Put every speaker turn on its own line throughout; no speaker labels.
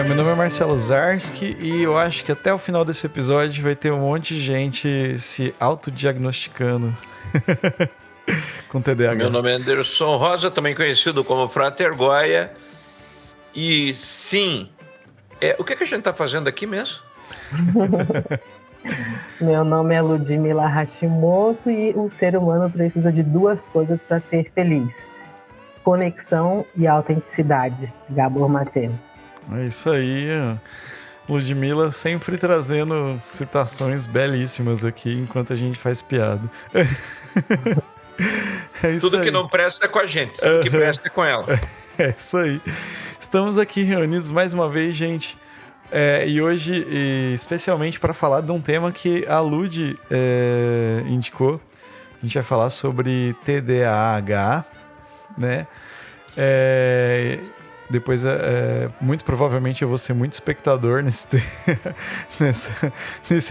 Meu nome é Marcelo Zarski e eu acho que até o final desse episódio vai ter um monte de gente se autodiagnosticando com TDAH.
Meu nome é Anderson Rosa, também conhecido como Frater Goya. E sim, o que a gente está fazendo aqui mesmo?
Meu nome é Ludmila Hashimoto e o ser humano precisa de duas coisas para ser feliz: conexão e autenticidade. Gabor Maté.
É isso aí, Ludmila sempre trazendo citações belíssimas aqui enquanto a gente faz piada. É isso
Tudo
aí.
que não presta é com a gente, tudo que presta é com ela.
É isso aí. Estamos aqui reunidos mais uma vez, gente. E hoje, especialmente para falar de um tema que a Lud indicou. A gente vai falar sobre TDAH, né? Depois, muito provavelmente, eu vou ser muito espectador nesse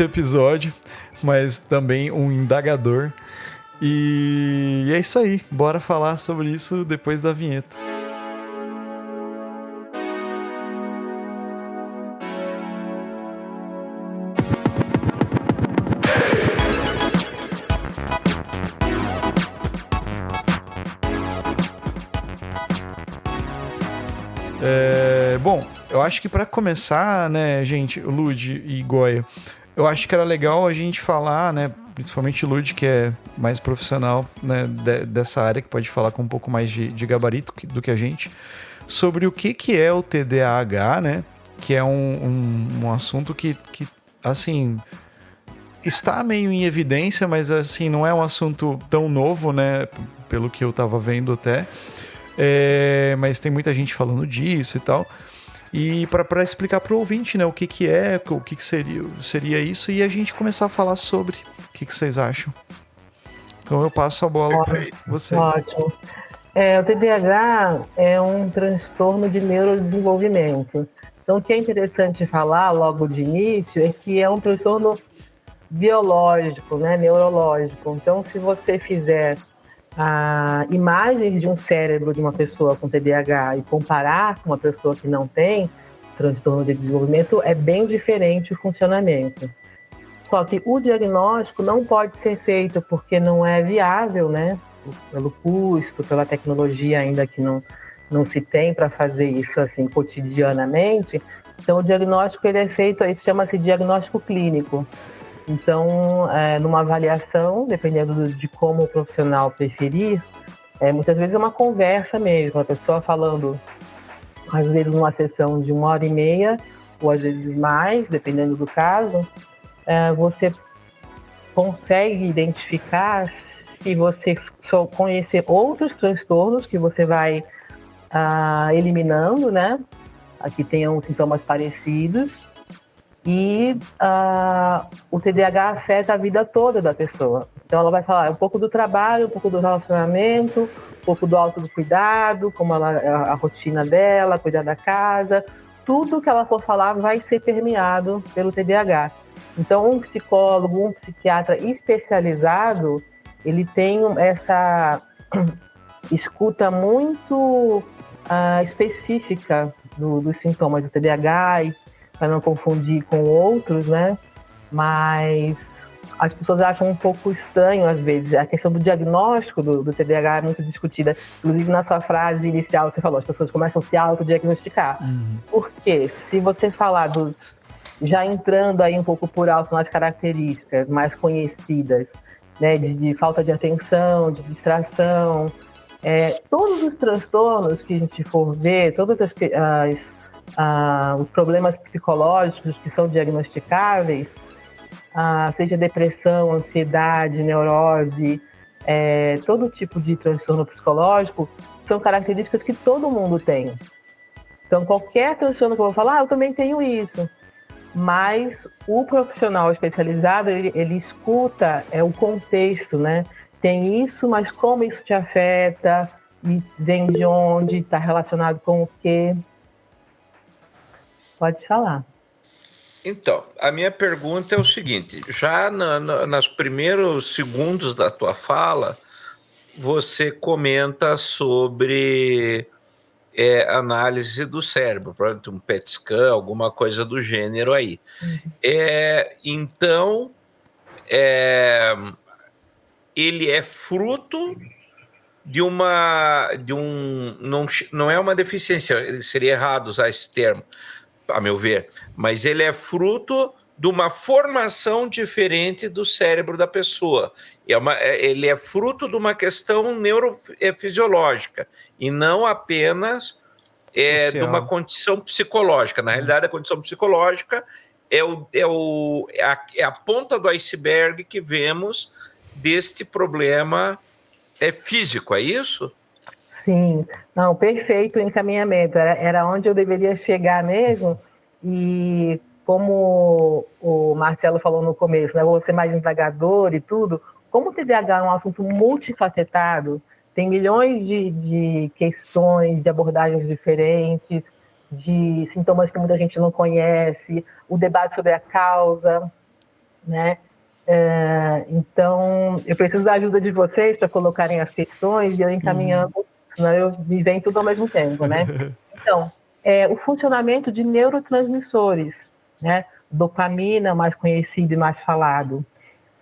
episódio, mas também um indagador. E é isso aí. Bora falar sobre isso depois da vinheta. Bom, eu acho que para começar, né, gente, Lud e Goya, eu acho que era legal a gente falar, né, principalmente o Lud, que é mais profissional, né, dessa área, que pode falar com um pouco mais de gabarito do que a gente, sobre o que é o TDAH, né, que é um assunto que, assim, está meio em evidência, mas, assim, não é um assunto tão novo, né, pelo que eu tava vendo até. Mas tem muita gente falando disso e tal. E para explicar para o ouvinte, né, o que é, o que seria isso, e a gente começar a falar sobre. O que vocês acham? Então eu passo a bola para vocês.
Ótimo. O TDAH é um transtorno de neurodesenvolvimento. Então, o que é interessante falar logo de início é que é um transtorno biológico, né, neurológico. Então, se você fizer imagens de um cérebro de uma pessoa com TDAH e comparar com uma pessoa que não tem transtorno de desenvolvimento, é bem diferente o funcionamento. Só que o diagnóstico não pode ser feito porque não é viável, né? Pelo custo, pela tecnologia ainda que não se tem para fazer isso assim cotidianamente. Então, o diagnóstico ele é feito, isso chama-se diagnóstico clínico. Então, numa avaliação, dependendo de como o profissional preferir, muitas vezes é uma conversa mesmo, a pessoa falando, às vezes numa sessão de 1h30, ou às vezes mais, dependendo do caso, você consegue identificar se você só conhecer outros transtornos que você vai eliminando, né? Aqui tenham sintomas parecidos. E o TDAH afeta a vida toda da pessoa. Então ela vai falar um pouco do trabalho, um pouco do relacionamento, um pouco do autocuidado, como a rotina dela, cuidar da casa. Tudo que ela for falar vai ser permeado pelo TDAH. Então um psicólogo, um psiquiatra especializado, ele tem essa escuta muito específica dos sintomas do TDAH e para não confundir com outros, né? Mas as pessoas acham um pouco estranho, às vezes. A questão do diagnóstico do TDAH é muito discutida. Inclusive, na sua frase inicial, você falou, as pessoas começam a se autodiagnosticar. Por quê? Se você falar já entrando aí um pouco por alto nas características mais conhecidas, né? De falta de atenção, de distração, todos os transtornos que a gente for ver, todas os problemas psicológicos que são diagnosticáveis, seja depressão, ansiedade, neurose, todo tipo de transtorno psicológico, são características que todo mundo tem. Então, qualquer transtorno que eu vou falar, eu também tenho isso. Mas o profissional especializado, ele escuta o contexto, né? Tem isso, mas como isso te afeta, e vem de onde, está relacionado com o quê? Pode falar.
Então, a minha pergunta é o seguinte, já nos primeiros segundos da tua fala, você comenta sobre análise do cérebro, provavelmente um PET scan, alguma coisa do gênero aí. Então, ele é fruto de não é uma deficiência, seria errado usar esse termo, a meu ver, mas ele é fruto de uma formação diferente do cérebro da pessoa. Ele é fruto de uma questão neurofisiológica e não apenas de uma condição psicológica. Na realidade, a condição psicológica é a ponta do iceberg que vemos deste problema físico, é isso?
Sim, não, perfeito o encaminhamento, era onde eu deveria chegar mesmo, e como o Marcelo falou no começo, né, vou ser mais indagador e tudo, como o TDAH é um assunto multifacetado, tem milhões de questões, de abordagens diferentes, de sintomas que muita gente não conhece, o debate sobre a causa, né? Então, eu preciso da ajuda de vocês para colocarem as questões e eu encaminhando, senão eu me vem tudo ao mesmo tempo, né? Então, o funcionamento de neurotransmissores, né? Dopamina, mais conhecido e mais falado.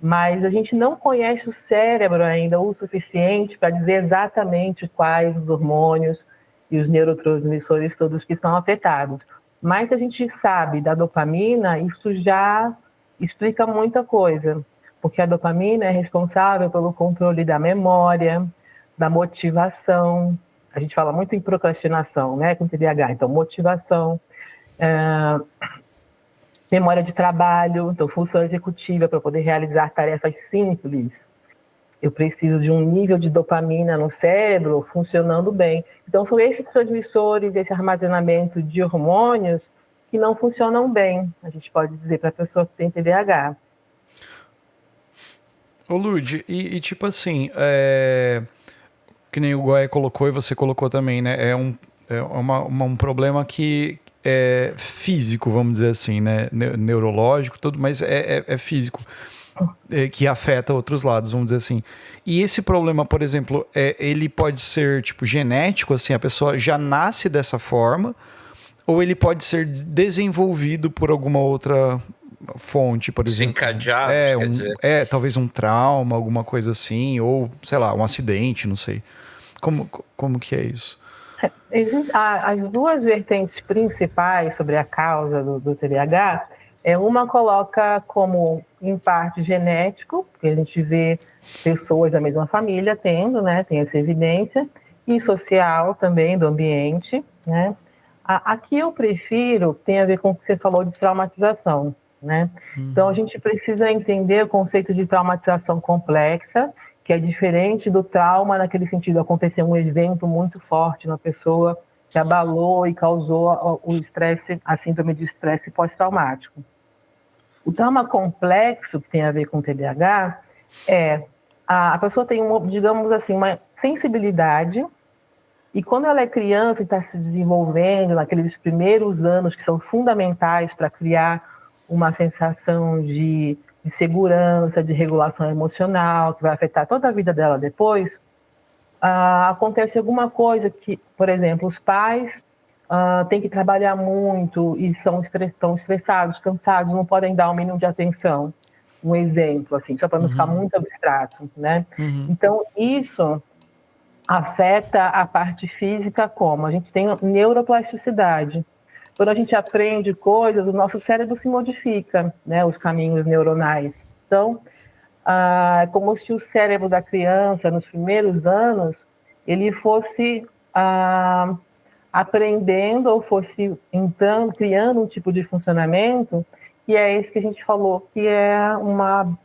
Mas a gente não conhece o cérebro ainda o suficiente para dizer exatamente quais os hormônios e os neurotransmissores todos que são afetados. Mas a gente sabe da dopamina, isso já explica muita coisa, porque a dopamina é responsável pelo controle da memória, da motivação. A gente fala muito em procrastinação, né, com TDAH. Então, motivação, memória de trabalho, então função executiva para poder realizar tarefas simples. Eu preciso de um nível de dopamina no cérebro funcionando bem. Então, são esses transmissores, esse armazenamento de hormônios que não funcionam bem, a gente pode dizer, para a pessoa que tem TDAH.
Ô Lud, e tipo assim, que nem o Goya colocou e você colocou também, né? É um problema que é físico, vamos dizer assim, né? Neurológico, tudo, mas é físico, que afeta outros lados, vamos dizer assim. E esse problema, por exemplo, ele pode ser tipo genético, assim, a pessoa já nasce dessa forma, ou ele pode ser desenvolvido por alguma outra fonte, por exemplo.
Desencadeado, quer dizer.
Talvez um trauma, alguma coisa assim, ou, sei lá, um acidente, não sei. Como que é isso?
As duas vertentes principais sobre a causa do TDAH, uma coloca como, em parte, genético, porque a gente vê pessoas da mesma família tendo, né, tem essa evidência, e social também, do ambiente, né. Aqui eu prefiro, tem a ver com o que você falou de traumatização, né? Então a gente precisa entender o conceito de traumatização complexa, que é diferente do trauma naquele sentido, aconteceu um evento muito forte na pessoa que abalou e causou o estresse, a síndrome de estresse pós-traumático. O trauma complexo, que tem a ver com o TDAH, a pessoa tem, digamos assim, uma sensibilidade. E quando ela é criança e está se desenvolvendo, naqueles primeiros anos que são fundamentais para criar uma sensação de segurança, de regulação emocional, que vai afetar toda a vida dela depois, acontece alguma coisa que, por exemplo, os pais têm que trabalhar muito e estão estressados, cansados, não podem dar um mínimo de atenção. Um exemplo, assim, só para não ficar muito abstrato, né? Então, isso afeta a parte física como? A gente tem neuroplasticidade. Quando a gente aprende coisas, o nosso cérebro se modifica, né, os caminhos neuronais. Então, é como se o cérebro da criança, nos primeiros anos, ele fosse aprendendo ou fosse entrando, criando um tipo de funcionamento, e é esse que a gente falou, que é uma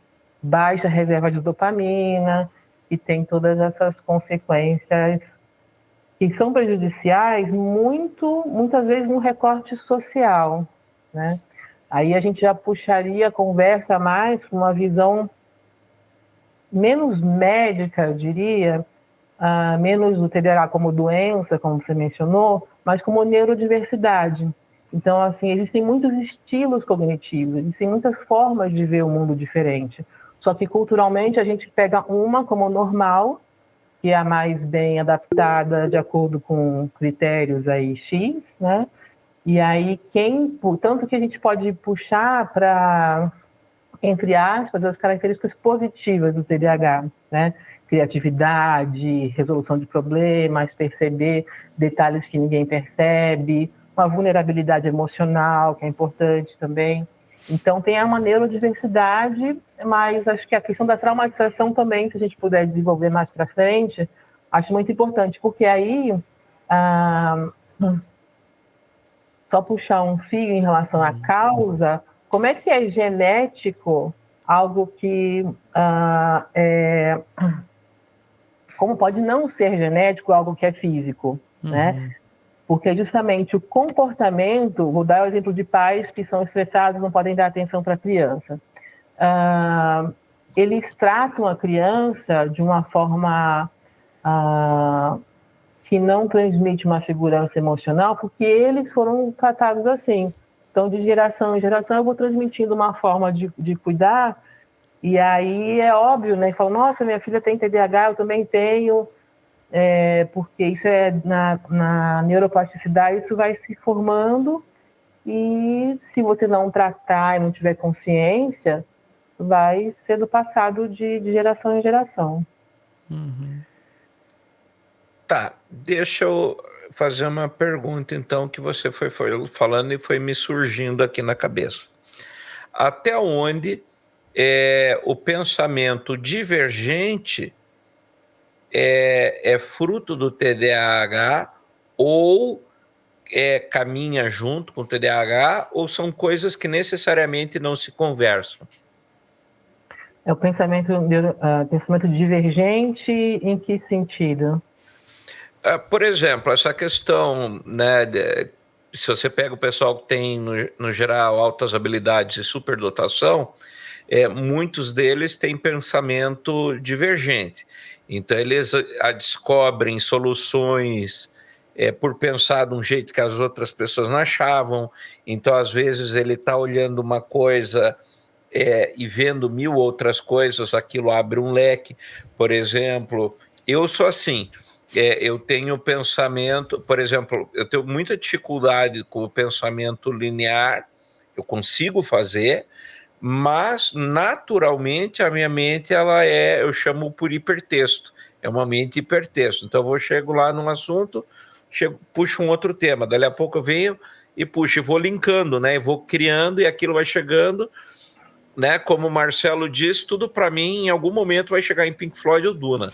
baixa reserva de dopamina, e tem todas essas consequências que são prejudiciais muitas vezes no recorte social, né? Aí a gente já puxaria a conversa mais para uma visão menos médica, eu diria, menos do TDAH como doença, como você mencionou, mas como neurodiversidade. Então, assim, existem muitos estilos cognitivos, existem muitas formas de ver o mundo diferente. Só que culturalmente a gente pega uma como normal que é a mais bem adaptada de acordo com critérios aí X, né? E aí tanto que a gente pode puxar para, entre aspas, as características positivas do TDAH, né? Criatividade, resolução de problemas, perceber detalhes que ninguém percebe, uma vulnerabilidade emocional, que é importante também. Então, tem uma neurodiversidade, mas acho que a questão da traumatização também, se a gente puder desenvolver mais para frente, acho muito importante, porque aí, só puxar um fio em relação à causa, como é que é genético algo que como pode não ser genético algo que é físico, né? Porque justamente o comportamento, vou dar o exemplo de pais que são estressados, não podem dar atenção para a criança. Eles tratam a criança de uma forma que não transmite uma segurança emocional, porque eles foram tratados assim. Então, de geração em geração, eu vou transmitindo uma forma de cuidar, e aí é óbvio, né? Falo, nossa, minha filha tem TDAH, eu também tenho, porque isso é na neuroplasticidade, isso vai se formando, e se você não tratar e não tiver consciência, vai sendo passado de geração em geração.
Tá, deixa eu fazer uma pergunta, então, que você foi falando e foi me surgindo aqui na cabeça. Até onde o pensamento divergente é fruto do TDAH ou caminha junto com o TDAH, ou são coisas que necessariamente não se conversam?
É o pensamento divergente em que sentido?
Por exemplo, essa questão, né, se você pega o pessoal que tem, no geral, altas habilidades e superdotação, muitos deles têm pensamento divergente. Então, eles descobrem soluções por pensar de um jeito que as outras pessoas não achavam. Então, às vezes, ele está olhando uma coisa e vendo 1000 outras coisas, aquilo abre um leque. Por exemplo, eu sou assim, eu tenho pensamento, por exemplo, eu tenho muita dificuldade com o pensamento linear, eu consigo fazer, mas naturalmente a minha mente, eu chamo por hipertexto, é uma mente hipertexto. Então eu chego lá num assunto, puxo um outro tema, dali a pouco eu venho e puxo, e vou linkando, né? Vou criando e aquilo vai chegando, né? Como o Marcelo disse, tudo para mim em algum momento vai chegar em Pink Floyd ou Duna.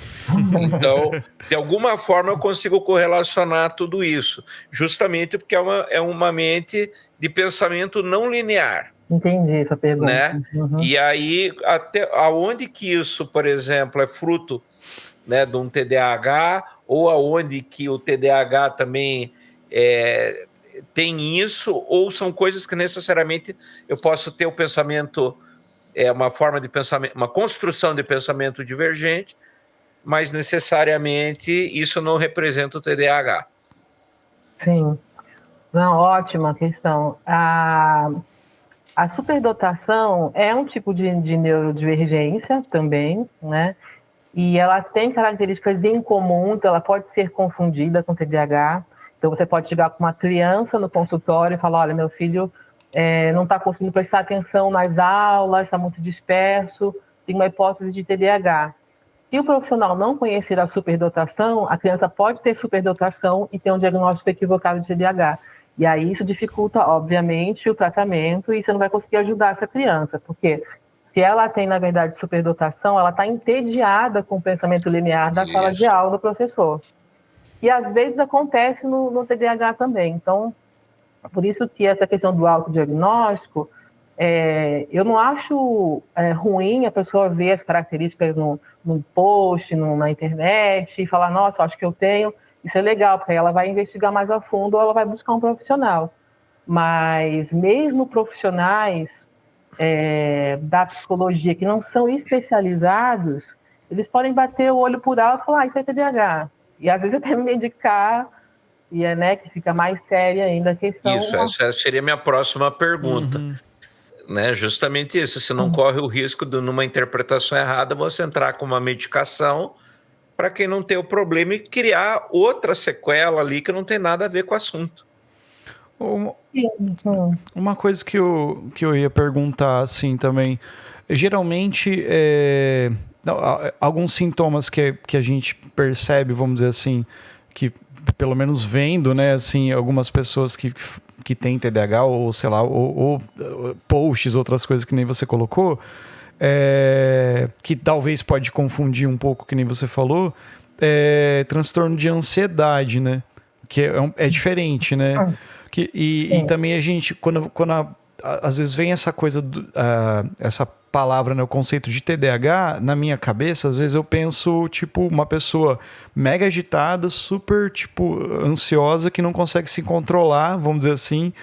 Então, de alguma forma eu consigo correlacionar tudo isso, justamente porque é uma mente de pensamento não linear.
Entendi essa pergunta.
Né? E aí, até aonde que isso, por exemplo, é fruto, né, de um TDAH, ou aonde que o TDAH também tem isso, ou são coisas que necessariamente eu posso ter o pensamento, uma forma de pensamento, uma construção de pensamento divergente, mas necessariamente isso não representa o TDAH.
Sim. Não, ótima questão. A superdotação é um tipo de neurodivergência também, né? E ela tem características em comum, então ela pode ser confundida com TDAH. Então você pode chegar com uma criança no consultório e falar, olha, meu filho não está conseguindo prestar atenção nas aulas, está muito disperso, tem uma hipótese de TDAH. Se o profissional não conhecer a superdotação, a criança pode ter superdotação e ter um diagnóstico equivocado de TDAH. E aí isso dificulta, obviamente, o tratamento e você não vai conseguir ajudar essa criança, porque se ela tem, na verdade, superdotação, ela está entediada com o pensamento linear da sala de aula do professor. E às vezes acontece no TDAH também. Então, por isso que essa questão do autodiagnóstico, eu não acho ruim a pessoa ver as características num post, na internet, e falar, nossa, acho que eu tenho. Isso é legal, porque ela vai investigar mais a fundo ou ela vai buscar um profissional. Mas mesmo profissionais da psicologia que não são especializados, eles podem bater o olho por alto e falar, isso é TDAH. E às vezes até me medicar, e que fica mais séria ainda a questão.
Isso, essa seria a minha próxima pergunta. Né? Justamente isso, você não corre o risco de, numa interpretação errada, você entrar com uma medicação para quem não tem o problema e criar outra sequela ali que não tem nada a ver com o assunto.
Uma coisa que eu ia perguntar assim também, geralmente alguns sintomas que a gente percebe, vamos dizer assim, que pelo menos vendo, né, assim, algumas pessoas que têm TDAH ou sei lá, ou posts, outras coisas que nem você colocou, que talvez pode confundir um pouco, que nem você falou, transtorno de ansiedade, né, que é diferente, né, e também a gente, quando às vezes vem essa coisa, essa palavra, né, o conceito de TDAH, na minha cabeça, às vezes eu penso, tipo, uma pessoa mega agitada, super, tipo, ansiosa, que não consegue se controlar, vamos dizer assim,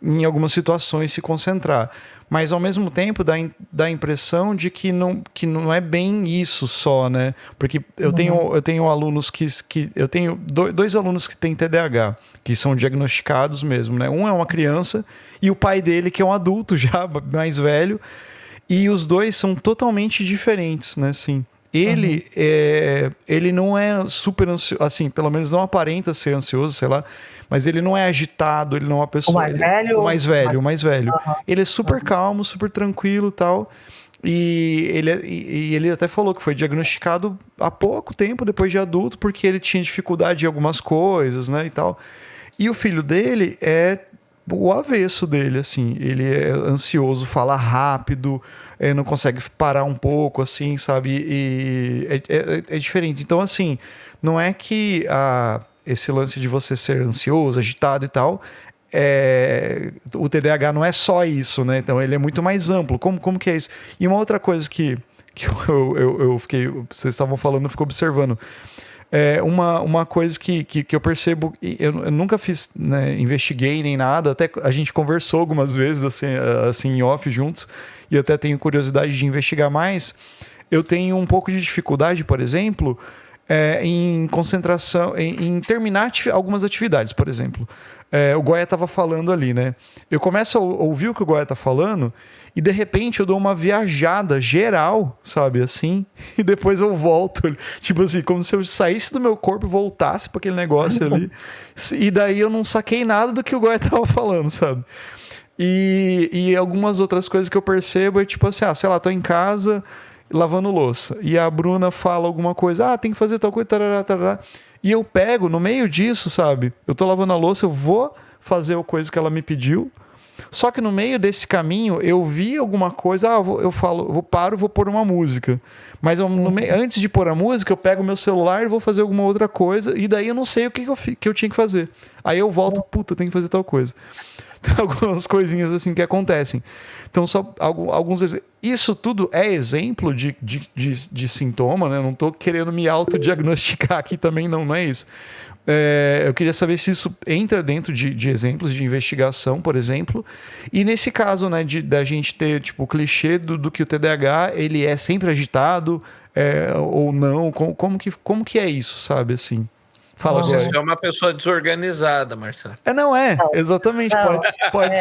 em algumas situações, se concentrar. Mas, ao mesmo tempo, dá a impressão de que não é bem isso só, né? Porque eu tenho alunos eu tenho dois alunos que têm TDAH, que são diagnosticados mesmo, né? Um é uma criança e o pai dele, que é um adulto já, mais velho, e os dois são totalmente diferentes, né? Assim, ele não é super ansioso, assim, pelo menos não aparenta ser ansioso, sei lá, mas ele não é agitado, ele não é uma pessoa...
O mais velho?
O mais velho. Ele é super calmo, super tranquilo e tal. E ele até falou que foi diagnosticado há pouco tempo, depois de adulto, porque ele tinha dificuldade em algumas coisas, né, e tal. E o filho dele é o avesso dele, assim. Ele é ansioso, fala rápido, não consegue parar um pouco, assim, sabe? E é diferente. Então, assim, não é que esse lance de você ser ansioso, agitado e tal, o TDAH não é só isso, né? Então, ele é muito mais amplo. Como que é isso? E uma outra coisa que eu fiquei... Vocês estavam falando, eu fico observando. Uma coisa que eu percebo, eu nunca fiz, né, investiguei nem nada, até a gente conversou algumas vezes assim em off juntos, e eu até tenho curiosidade de investigar mais. Eu tenho um pouco de dificuldade, por exemplo, em concentração, em terminar algumas atividades, por exemplo. O Goya estava falando ali, né? Eu começo a ouvir o que o Goya está falando e de repente eu dou uma viajada geral, sabe, assim, e depois eu volto, tipo assim, como se eu saísse do meu corpo e voltasse para aquele negócio ali, e daí eu não saquei nada do que o Goya estava falando, sabe? E algumas outras coisas que eu percebo é tipo assim, sei lá, tô em casa lavando louça e a Bruna fala alguma coisa, tem que fazer tal coisa, tarará, tarará. E eu pego no meio disso, sabe? Eu tô lavando a louça, eu vou fazer a coisa que ela me pediu. Só que no meio desse caminho, eu vi alguma coisa, eu paro, vou pôr uma música. Mas antes de pôr a música, eu pego meu celular e vou fazer alguma outra coisa, e daí eu não sei o que eu tinha que fazer. Aí eu volto, eu tenho que fazer tal coisa. Tem algumas coisinhas assim que acontecem. Então, só alguns exemplos. Isso tudo é exemplo de sintoma, né? Não estou querendo me autodiagnosticar aqui também, não é isso. Eu queria saber se isso entra dentro de exemplos de investigação, por exemplo. E nesse caso, né, da gente ter tipo, o clichê do que o TDAH ele é sempre agitado ou não. Como que é isso, sabe? Assim. Fala agora.
Você é uma pessoa desorganizada, Marcelo.
Exatamente. Pode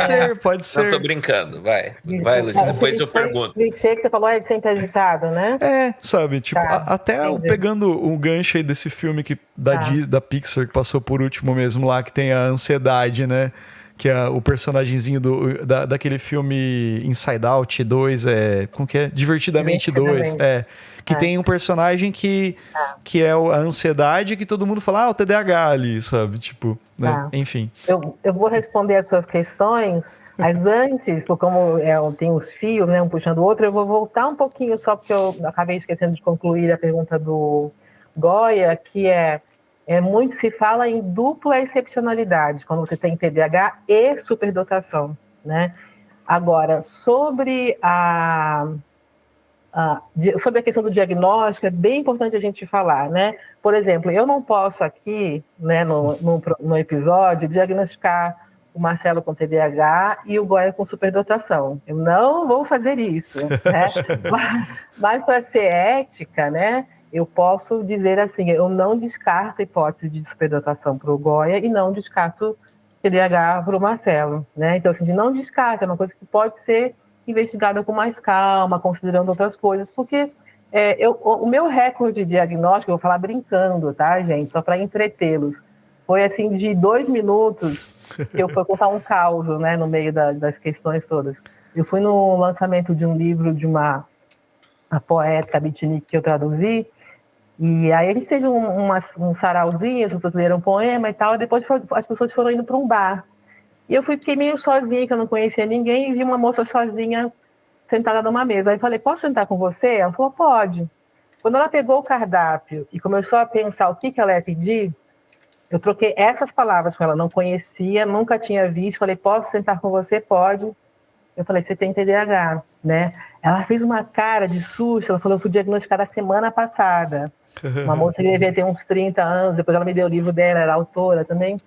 ser.
Não, tô brincando. Vai, Lúcia, depois eu pergunto.
Clichê que você falou de sempre agitado, né?
Sabe, tipo, até pegando o gancho aí desse filme da Pixar que passou por último mesmo lá, que tem a ansiedade, né? Que é o personagemzinho daquele filme Inside Out 2, como que é? Divertidamente 2, que tem um personagem que é a ansiedade, que todo mundo fala, o TDAH ali, sabe? Tipo, né? Enfim.
Eu vou responder as suas questões, mas antes, como tem os fios, né, um puxando o outro, eu vou voltar um pouquinho só porque eu acabei esquecendo de concluir a pergunta do Goya, que muito se fala em dupla excepcionalidade, quando você tem TDAH e superdotação, né? Agora, sobre a questão do diagnóstico, é bem importante a gente falar, né? Por exemplo, eu não posso aqui, né, no episódio, diagnosticar o Marcelo com TDAH e o Goya com superdotação. Eu não vou fazer isso, né? Mas para ser ética, né, eu posso dizer assim, eu não descarto a hipótese de superdotação para o Goya e não descarto TDAH para o Marcelo, né? Então, assim, não descarta, é uma coisa que pode ser investigada com mais calma, considerando outras coisas, porque O meu recorde de diagnóstico, eu vou falar brincando, tá, gente? Só para entretê-los. Foi assim, de 2 minutos, que eu fui contar um caos, né, no meio das questões todas. Eu fui no lançamento de um livro de uma poeta beatnik que eu traduzi, e aí a gente teve um sarauzinho, as pessoas leram um poema e tal, e depois as pessoas foram indo para um bar. E fiquei meio sozinha, que eu não conhecia ninguém, e vi uma moça sozinha sentada numa mesa. Aí eu falei, posso sentar com você? Ela falou, pode. Quando ela pegou o cardápio e começou a pensar o que ela ia pedir, eu troquei essas palavras com ela, não conhecia, nunca tinha visto, falei, posso sentar com você? Pode. Eu falei, você tem TDAH, né? Ela fez uma cara de susto, ela falou, eu fui diagnosticada semana passada. Uma moça que devia ter uns 30 anos, depois ela me deu o livro dela, era autora também.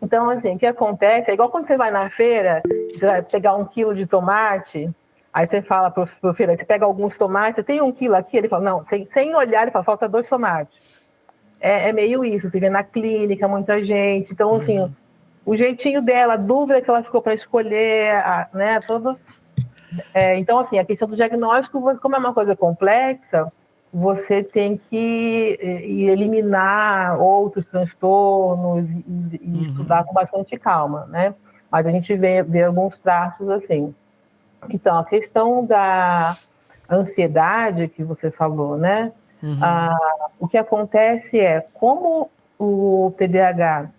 Então, assim, o que acontece, é igual quando você vai na feira, você vai pegar 1 quilo de tomate, aí você fala pro feira, você pega alguns tomates, você tem 1 quilo aqui? Ele fala, não, sem olhar, ele fala, falta 2 tomates. É meio isso, você vê na clínica, muita gente. Então, assim, o jeitinho dela, a dúvida que ela ficou para escolher, né, todo... então, assim, a questão do diagnóstico, como é uma coisa complexa, você tem que eliminar outros transtornos e estudar com bastante calma, né? Mas a gente vê alguns traços assim. Então, a questão da ansiedade que você falou, né? O que acontece é, como o TDAH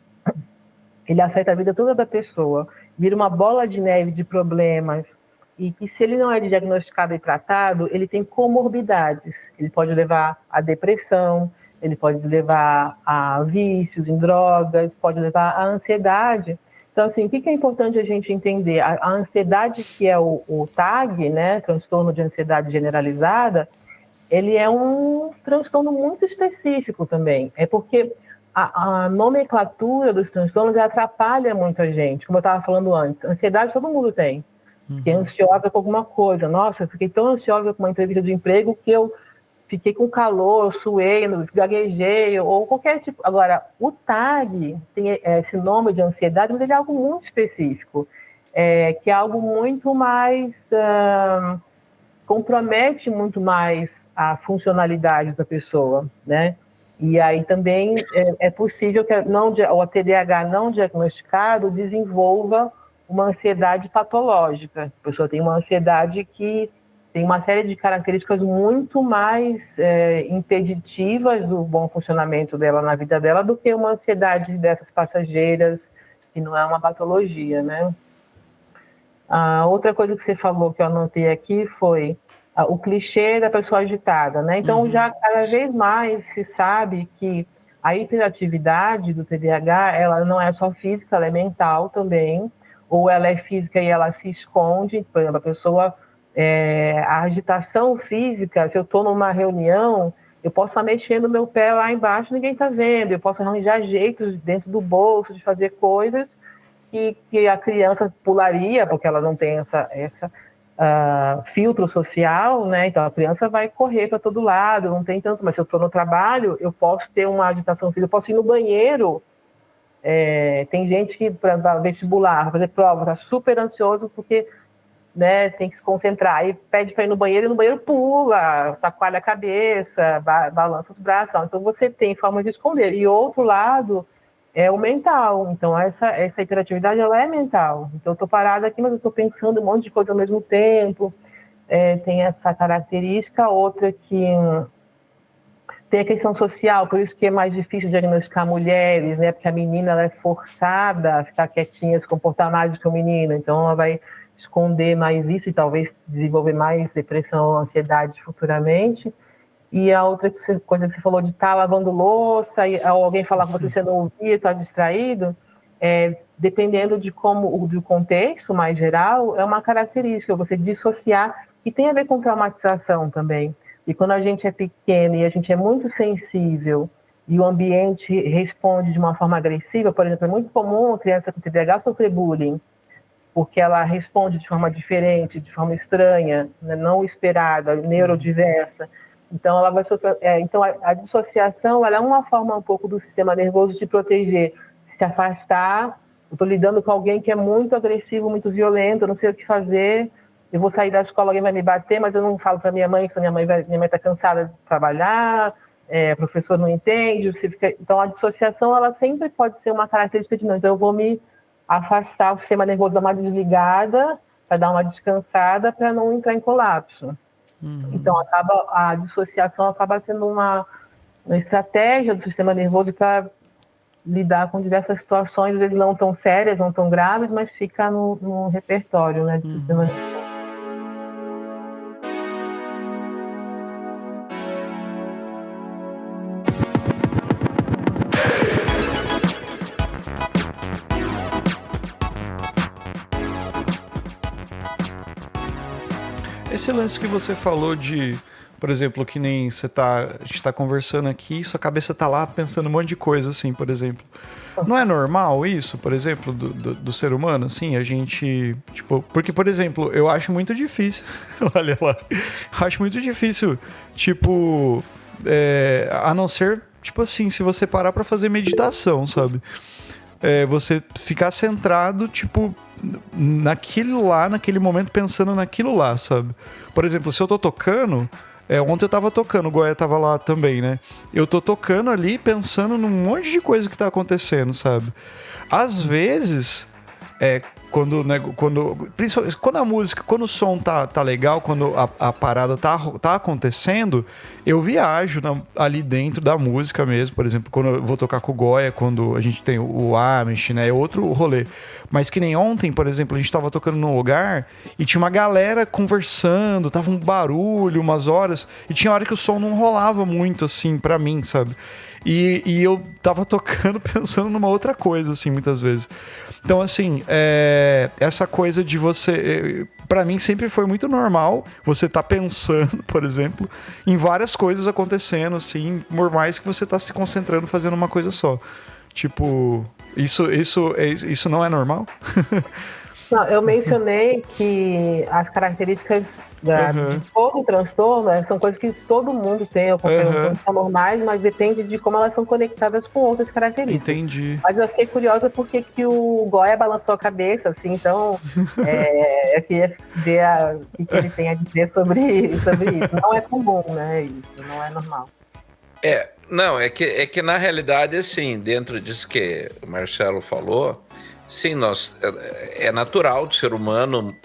ele afeta a vida toda da pessoa, vira uma bola de neve de problemas, e que se ele não é diagnosticado e tratado, ele tem comorbidades. Ele pode levar a depressão, ele pode levar a vícios em drogas, pode levar a ansiedade. Então, assim, o que é importante a gente entender? A ansiedade, que é o TAG, né, transtorno de ansiedade generalizada, ele é um transtorno muito específico também. É porque a nomenclatura dos transtornos atrapalha muita gente. Como eu estava falando antes, ansiedade todo mundo tem. Fiquei ansiosa com alguma coisa. Nossa, eu fiquei tão ansiosa com uma entrevista de emprego que eu fiquei com calor, suei, gaguejei, ou qualquer tipo. Agora, o TAG tem esse nome de ansiedade, mas ele é algo muito específico, que é algo muito mais... compromete muito mais a funcionalidade da pessoa, né? E aí também é possível que o TDAH não diagnosticado desenvolva uma ansiedade patológica. A pessoa tem uma ansiedade que tem uma série de características muito mais impeditivas do bom funcionamento dela na vida dela do que uma ansiedade dessas passageiras, que não é uma patologia, né? A outra coisa que você falou que eu anotei aqui foi o clichê da pessoa agitada, né? Então, já cada vez mais se sabe que a hiperatividade do TDAH, ela não é só física, ela é mental também, ou ela é física e ela se esconde. Por exemplo, a pessoa, a agitação física, se eu estou numa reunião, eu posso estar mexendo meu pé lá embaixo, ninguém está vendo, eu posso arranjar jeitos dentro do bolso de fazer coisas que a criança pularia, porque ela não tem essa filtro social, né? Então a criança vai correr para todo lado, não tem tanto, mas se eu estou no trabalho, eu posso ter uma agitação física, eu posso ir no banheiro. Tem gente que, para vestibular, fazer prova, está super ansioso porque, né, tem que se concentrar, aí pede para ir no banheiro, e no banheiro pula, sacoalha a cabeça, balança os braços. Então você tem formas de esconder. E outro lado é o mental. Então essa hiperatividade, ela é mental. Então eu estou parada aqui, mas eu estou pensando um monte de coisa ao mesmo tempo. Tem essa característica. Outra que tem a questão social, por isso que é mais difícil diagnosticar mulheres, né? Porque a menina, ela é forçada a ficar quietinha, se comportar mais do que o menino. Então ela vai esconder mais isso e talvez desenvolver mais depressão ou ansiedade futuramente. E a outra coisa que você falou de estar lavando louça, e alguém falar com você não ouvia, está distraído, dependendo do contexto mais geral, é uma característica, você dissociar, e tem a ver com traumatização também. E quando a gente é pequeno e a gente é muito sensível, e o ambiente responde de uma forma agressiva, por exemplo, é muito comum a criança com TDAH sofrer bullying, porque ela responde de forma diferente, de forma estranha, né, não esperada, neurodiversa. Então, ela vai sofrer. Então, a dissociação, ela é uma forma um pouco do sistema nervoso de proteger, se afastar. Eu estou lidando com alguém que é muito agressivo, muito violento, eu não sei o que fazer, eu vou sair da escola, alguém vai me bater, mas eu não falo para minha mãe, que minha mãe está cansada de trabalhar, o professor não entende. Então, a dissociação, ela sempre pode ser uma característica de não. Então, eu vou me afastar, o sistema nervoso dá uma desligada, para dar uma descansada, para não entrar em colapso. Então, a dissociação acaba sendo uma estratégia do sistema nervoso para lidar com diversas situações, às vezes não tão sérias, não tão graves, mas fica no repertório, né, do sistema nervoso.
Esse lance que você falou de, por exemplo, que nem a gente tá conversando aqui, sua cabeça tá lá pensando um monte de coisa, assim, por exemplo. Não é normal isso, por exemplo, do ser humano, assim, a gente, tipo, porque, por exemplo, eu acho muito difícil, olha lá, eu acho muito difícil, tipo, a não ser, tipo assim, se você parar pra fazer meditação, sabe? Você ficar centrado, tipo, naquilo lá, naquele momento, pensando naquilo lá, sabe? Por exemplo, se eu tô tocando, ontem eu tava tocando, o Goya tava lá também, né? Eu tô tocando ali, pensando num monte de coisa que tá acontecendo, sabe? Às vezes, principalmente quando a música, quando o som tá legal, quando a parada tá acontecendo, eu viajo ali dentro da música mesmo. Por exemplo, quando eu vou tocar com o Goya, quando a gente tem o Amish, né? É outro rolê. Mas que nem ontem, por exemplo, a gente tava tocando num lugar e tinha uma galera conversando, tava um barulho, umas horas, e tinha hora que o som não rolava muito, assim, pra mim, sabe? E eu tava tocando pensando numa outra coisa, assim, muitas vezes. Então, assim, essa coisa de você... Pra mim sempre foi muito normal você tá pensando, por exemplo, em várias coisas acontecendo, assim, por mais que você tá se concentrando fazendo uma coisa só. Tipo, isso não é normal?
Não, eu mencionei que as características de todo transtorno são coisas que todo mundo tem, são normais, mas depende de como elas são conectadas com outras características.
Entendi.
Mas eu fiquei curiosa porque que o Goya balançou a cabeça, assim, então eu queria ver o que ele tem a dizer sobre isso. Não é comum, né? Isso não é normal.
Não, é que na realidade, assim, dentro disso que o Marcelo falou, sim, é natural do ser humano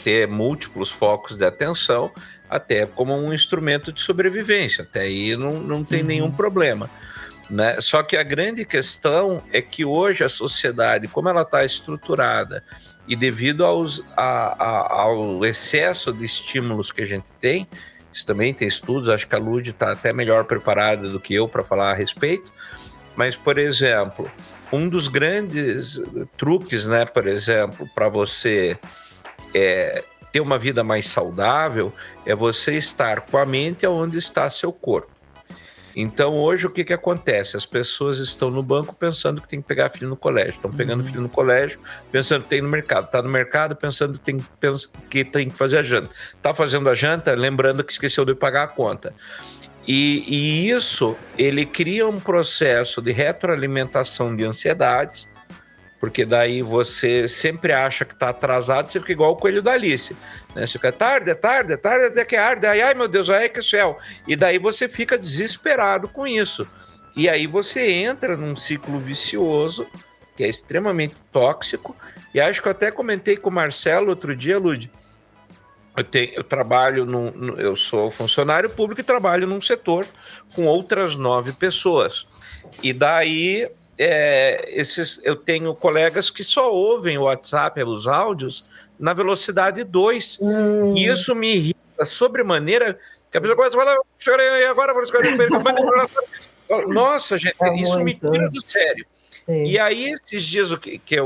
ter múltiplos focos de atenção, até como um instrumento de sobrevivência. Até aí não tem nenhum problema, né? Só que a grande questão é que hoje a sociedade, como ela está estruturada, e devido ao excesso de estímulos que a gente tem, isso também tem estudos, acho que a Lud está até melhor preparada do que eu para falar a respeito, mas, por exemplo, um dos grandes truques, né, por exemplo, para você ter uma vida mais saudável é você estar com a mente onde está seu corpo. Então, hoje, o que acontece? As pessoas estão no banco pensando que tem que pegar filho no colégio, estão pegando filho no colégio pensando que tem no mercado, está no mercado pensando que tem que fazer a janta, está fazendo a janta lembrando que esqueceu de pagar a conta. E isso, ele cria um processo de retroalimentação de ansiedades, porque daí você sempre acha que está atrasado, você fica igual o coelho da Alice, né? Você fica tarde, até que arde, ai meu Deus, ai que céu. E daí você fica desesperado com isso. E aí você entra num ciclo vicioso, que é extremamente tóxico, e acho que eu até comentei com o Marcelo outro dia, Lud, eu trabalho, eu sou funcionário público e trabalho num setor com outras 9 pessoas. E daí eu tenho colegas que só ouvem o WhatsApp, os áudios, na velocidade 2. E isso me irrita sobremaneira, que a pessoa começa a falar, e agora... Nossa, gente, isso me tira do sério. Sim. E aí, esses dias,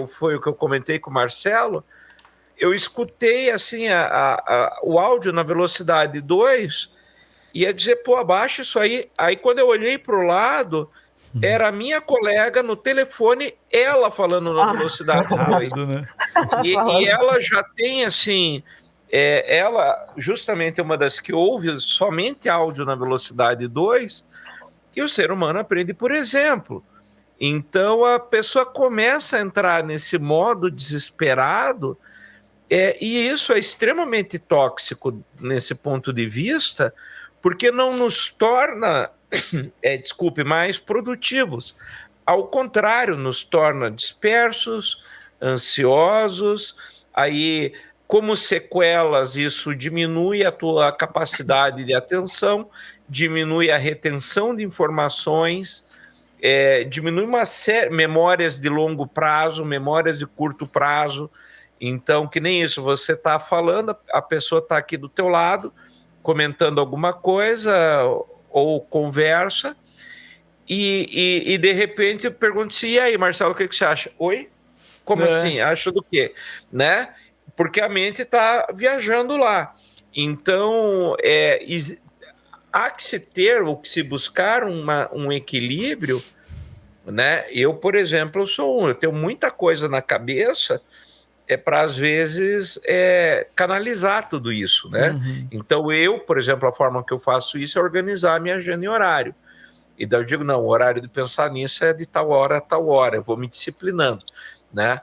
foi o que eu comentei com o Marcelo, eu escutei assim o áudio na velocidade 2 e ia dizer, pô, abaixa isso aí. Aí quando eu olhei para o lado, era a minha colega no telefone, ela falando na velocidade 2. Né? E ela já tem assim, ela justamente é uma das que ouve somente áudio na velocidade 2, e o ser humano aprende por exemplo. Então a pessoa começa a entrar nesse modo desesperado. E isso é extremamente tóxico nesse ponto de vista, porque não nos torna, mais produtivos. Ao contrário, nos torna dispersos, ansiosos. Aí, como sequelas, isso diminui a tua capacidade de atenção, diminui a retenção de informações, diminui uma série, memórias de longo prazo, memórias de curto prazo. Então, que nem isso, você está falando, a pessoa está aqui do teu lado, comentando alguma coisa, ou conversa, e de repente eu pergunto assim, e aí, Marcelo, o que você acha? Oi? Como assim? Acha do quê? Né? Porque a mente está viajando lá. Então, há que se ter, ou que se buscar um equilíbrio, né? Eu, por exemplo, eu tenho muita coisa na cabeça, para, às vezes, canalizar tudo isso, né?
Uhum.
Então, eu, por exemplo, a forma que eu faço isso é organizar a minha agenda em horário. E daí eu digo, não, o horário de pensar nisso é de tal hora a tal hora, eu vou me disciplinando, né?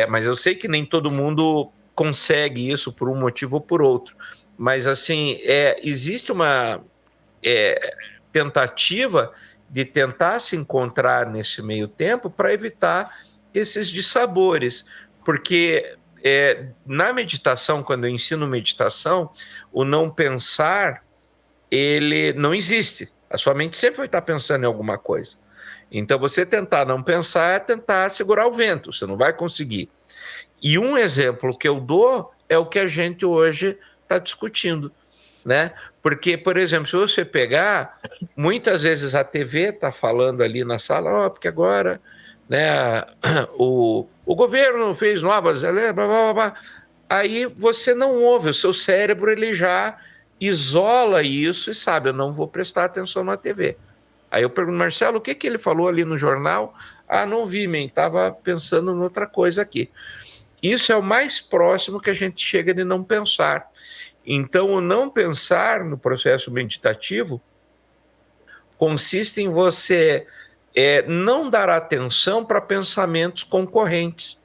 Mas eu sei que nem todo mundo consegue isso por um motivo ou por outro. Mas, assim, existe uma tentativa de tentar se encontrar nesse meio tempo para evitar esses dissabores. Porque na meditação, quando eu ensino meditação, o não pensar, ele não existe. A sua mente sempre vai estar pensando em alguma coisa. Então, você tentar não pensar é tentar segurar o vento, você não vai conseguir. E um exemplo que eu dou é o que a gente hoje está discutindo, né? Porque, por exemplo, se você pegar, muitas vezes a TV está falando ali na sala, porque agora, né, o governo fez novas, blá, blá, blá, blá. Aí você não ouve, o seu cérebro ele já isola isso e sabe, eu não vou prestar atenção na TV. Aí eu pergunto, Marcelo, o que ele falou ali no jornal? Ah, não vi, estava pensando em outra coisa aqui. Isso é o mais próximo que a gente chega de não pensar. Então, o não pensar no processo meditativo consiste em você não dar atenção para pensamentos concorrentes,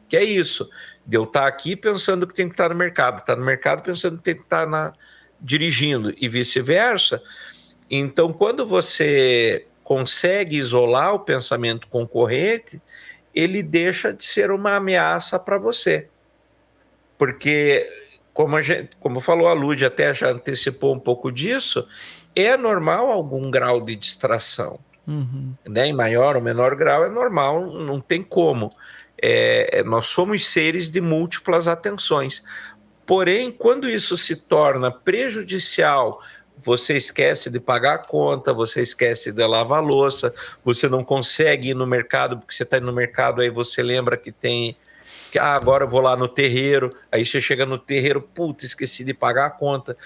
que é isso, de eu estar aqui pensando que tem que estar no mercado, estar no mercado pensando que tem que estar dirigindo e vice-versa. Então, quando você consegue isolar o pensamento concorrente, ele deixa de ser uma ameaça para você. Porque, como falou a Lúdia, até já antecipou um pouco disso, é normal algum grau de distração.
Uhum.
Né? Em maior ou menor grau é normal, não tem como. Nós somos seres de múltiplas atenções. Porém, quando isso se torna prejudicial, você esquece de pagar a conta, você esquece de lavar a louça, você não consegue ir no mercado, porque você está indo no mercado, aí você lembra que tem... agora eu vou lá no terreiro, aí você chega no terreiro, puta, esqueci de pagar a conta.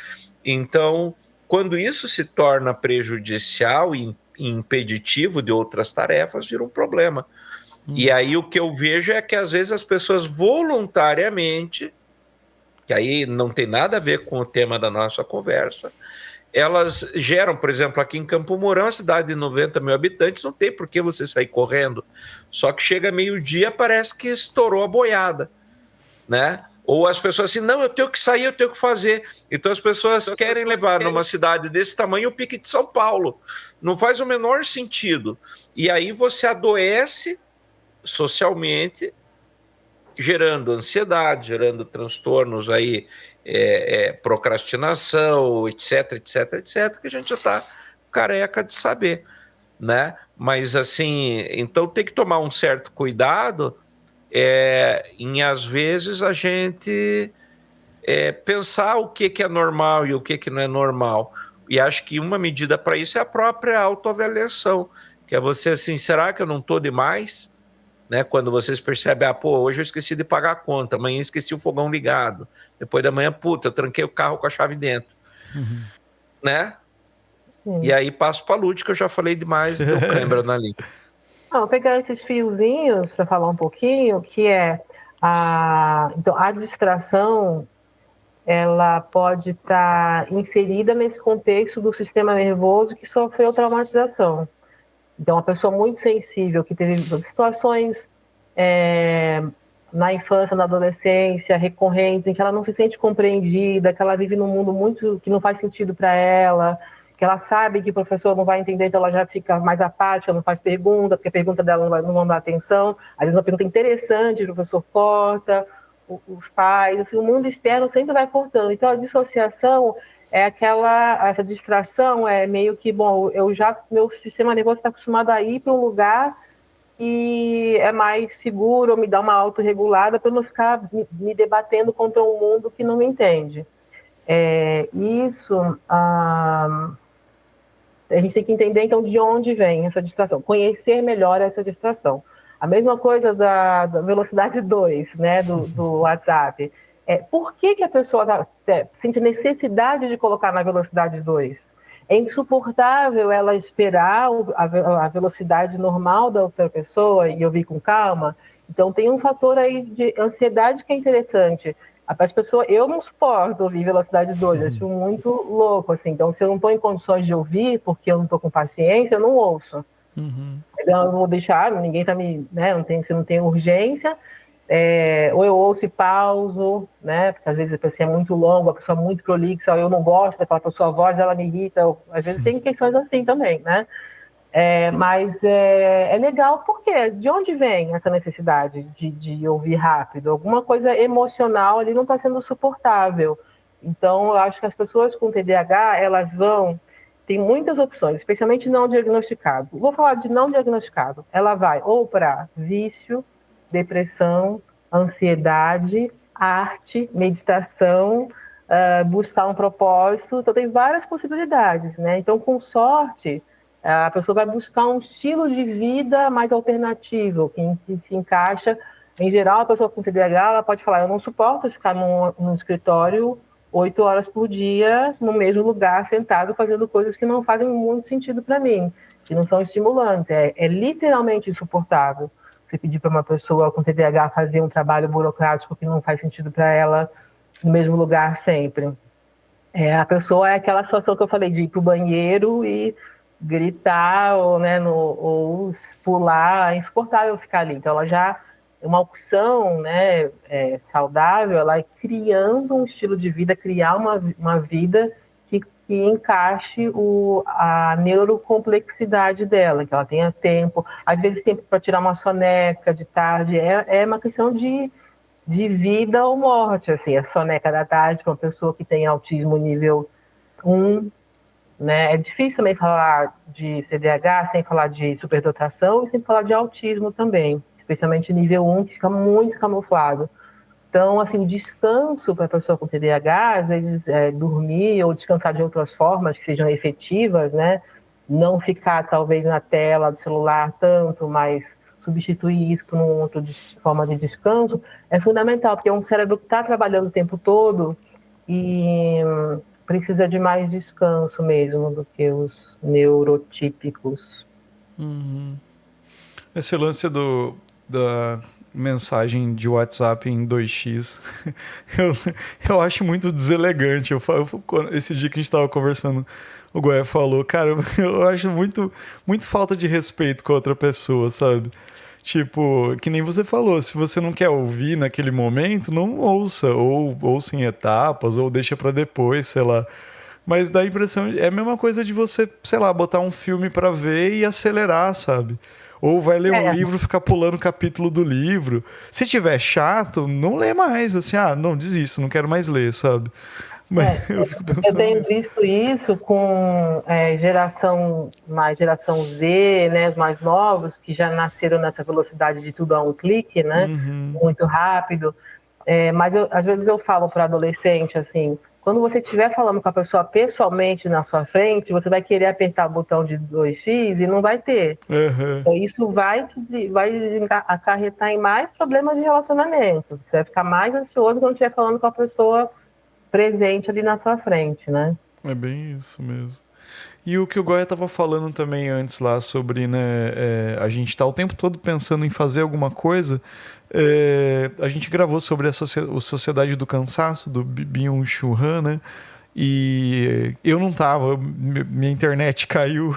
Então, quando isso se torna prejudicial e impeditivo de outras tarefas, vira um problema. E aí o que eu vejo é que às vezes as pessoas voluntariamente, que aí não tem nada a ver com o tema da nossa conversa, elas geram, por exemplo, aqui em Campo Mourão, uma cidade de 90 mil habitantes, não tem por que você sair correndo. Só que chega meio-dia, parece que estourou a boiada, né? Ou as pessoas assim, não, eu tenho que sair, eu tenho que fazer. Então as pessoas querem levar numa cidade desse tamanho o pique de São Paulo. Não faz o menor sentido. E aí você adoece socialmente, gerando ansiedade, gerando transtornos aí, procrastinação, etc, etc, etc, que a gente já está careca de saber, né? Mas assim, então tem que tomar um certo cuidado em, às vezes, a gente pensar o que é normal e o que não é normal. E acho que uma medida para isso é a própria autoavaliação, que é você assim, será que eu não estou demais? Né? Quando vocês percebem, hoje eu esqueci de pagar a conta, amanhã esqueci o fogão ligado, depois da manhã, eu tranquei o carro com a chave dentro.
Uhum.
Né? E aí passo para a Lúdia, que eu já falei demais, deu câimbra na língua.
Vou pegar esses fiozinhos para falar um pouquinho, que então, a distração, ela pode estar inserida nesse contexto do sistema nervoso que sofreu traumatização. Então, uma pessoa muito sensível, que teve situações na infância, na adolescência, recorrentes, em que ela não se sente compreendida, que ela vive num mundo muito que não faz sentido para ela, que ela sabe que o professor não vai entender, então ela já fica mais apática, não faz pergunta, porque a pergunta dela não vai dar atenção. Às vezes uma pergunta interessante, o professor corta, os pais, assim, o mundo externo sempre vai cortando. Então a dissociação é essa distração é meio que, bom, meu sistema nervoso está acostumado a ir para um lugar e é mais seguro, ou me dá uma autorregulada para eu não ficar me debatendo contra um mundo que não me entende. A gente tem que entender, então, de onde vem essa distração, conhecer melhor essa distração. A mesma coisa da velocidade 2, né, do WhatsApp. Por que a pessoa sente necessidade de colocar na velocidade 2? É insuportável ela esperar a velocidade normal da outra pessoa e ouvir com calma. Então, tem um fator aí de ansiedade que é interessante. As pessoas, eu não suporto ouvir velocidade 2, acho muito louco, assim. Então, se eu não estou em condições de ouvir, porque eu não estou com paciência, eu não ouço.
Uhum.
Então, eu vou deixar, ninguém está me... Né, se não tem urgência, ou eu ouço e pauso, né? Porque às vezes a pessoa é muito longa, a pessoa é muito prolixa, ou eu não gosto daquela pessoa, a voz ela me irrita, às vezes tem questões assim também, né? Mas é legal porque de onde vem essa necessidade de ouvir rápido? Alguma coisa emocional ali não está sendo suportável. Então, eu acho que as pessoas com TDAH, tem muitas opções, especialmente não diagnosticado. Vou falar de não diagnosticado. Ela vai ou para vício, depressão, ansiedade, arte, meditação, buscar um propósito. Então, tem várias possibilidades, né? Então, com sorte, a pessoa vai buscar um estilo de vida mais alternativo, que se encaixa. Em geral, a pessoa com TDAH, ela pode falar, eu não suporto ficar num escritório 8 horas por dia, no mesmo lugar, sentado, fazendo coisas que não fazem muito sentido para mim, que não são estimulantes. É literalmente insuportável você pedir para uma pessoa com TDAH fazer um trabalho burocrático que não faz sentido para ela, no mesmo lugar sempre. A pessoa é aquela situação que eu falei, de ir para o banheiro e gritar ou pular, é insuportável ficar ali. Então, ela já é uma opção, né, saudável, ela é criando um estilo de vida, criar uma vida que encaixe a neurocomplexidade dela, que ela tenha tempo, às vezes tempo para tirar uma soneca de tarde, é uma questão de vida ou morte, assim, a soneca da tarde com uma pessoa que tem autismo nível 1, né? É difícil também falar de CDH sem falar de superdotação e sem falar de autismo também, especialmente nível 1, que fica muito camuflado. Então, assim, o descanso para a pessoa com TDAH, às vezes dormir ou descansar de outras formas que sejam efetivas, né? Não ficar, talvez, na tela do celular tanto, mas substituir isso por uma outra forma de descanso, é fundamental, porque é um cérebro que está trabalhando o tempo todo e precisa de mais descanso mesmo do que os neurotípicos.
Uhum. Esse lance da mensagem de WhatsApp em 2x, eu acho muito deselegante. Esse dia que a gente estava conversando, o Goya falou, cara, eu acho muito, muito falta de respeito com a outra pessoa, sabe? Tipo, que nem você falou, se você não quer ouvir naquele momento, não ouça, ou ouça em etapas, ou deixa pra depois, sei lá. Mas dá a impressão, é a mesma coisa de você, sei lá, botar um filme pra ver e acelerar, sabe? Ou vai ler um livro, ficar pulando o capítulo do livro. Se tiver chato, não lê mais, assim, não, desisto, não quero mais ler, sabe? Mas eu fico pensando
eu tenho
nisso.
visto isso com geração Z, né, os mais novos, que já nasceram nessa velocidade de tudo a um clique, né, muito rápido. Mas às vezes eu falo para adolescente, assim, quando você estiver falando com a pessoa pessoalmente na sua frente, você vai querer apertar o botão de 2x e não vai ter.
Uhum.
Então, isso vai acarretar em mais problemas de relacionamento. Você vai ficar mais ansioso quando estiver falando com a pessoa presente ali na sua frente, né?
É bem isso mesmo. E o que o Goya estava falando também antes lá sobre, né, a gente tá o tempo todo pensando em fazer alguma coisa. A gente gravou sobre a Sociedade do Cansaço, do Byung-Chul Han, né? E eu não tava, minha internet caiu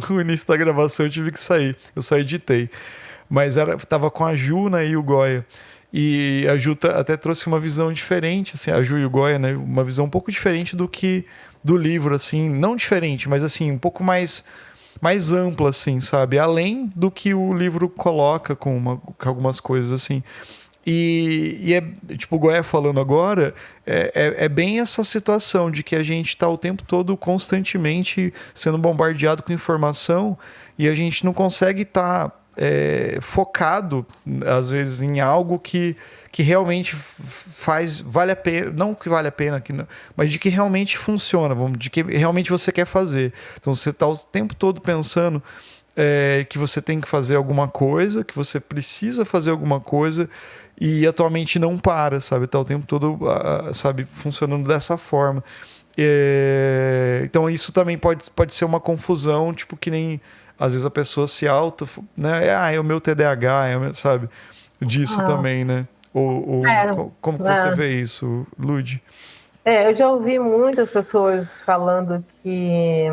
no início da gravação, eu tive que sair. Eu só editei. Mas tava com a Juna e o Goya. E a Ju até trouxe uma visão diferente, assim, a Ju e o Goya, né? Uma visão um pouco diferente do livro, assim, não diferente, mas assim, um pouco mais ampla, assim, sabe? Além do que o livro coloca com algumas coisas, assim. E é, tipo, o Goya falando agora, é bem essa situação de que a gente está o tempo todo constantemente sendo bombardeado com informação e a gente não consegue estar focado, às vezes, em algo que realmente vale a pena, não que vale a pena, mas de que realmente funciona, de que realmente você quer fazer. Então você está o tempo todo pensando que você tem que fazer alguma coisa, que você precisa fazer alguma coisa e atualmente não para, sabe? Tá o tempo todo, sabe, funcionando dessa forma. Então isso também pode ser uma confusão, tipo, que nem às vezes a pessoa se né? É o meu TDAH, sabe? Disso também, né? Como que você vê isso, Lud?
Eu já ouvi muitas pessoas falando que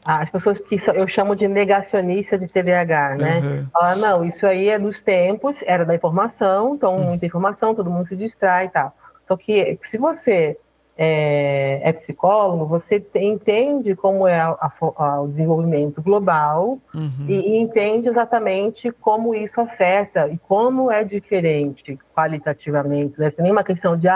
as pessoas que eu chamo de negacionista de TDAH, né?
Uhum.
Falar, não, isso aí é dos tempos, era da informação, então muita informação, todo mundo se distrai e tal. Só que se você é psicólogo, você entende como é o desenvolvimento global e entende exatamente como isso afeta e como é diferente qualitativamente. Não é nenhuma questão de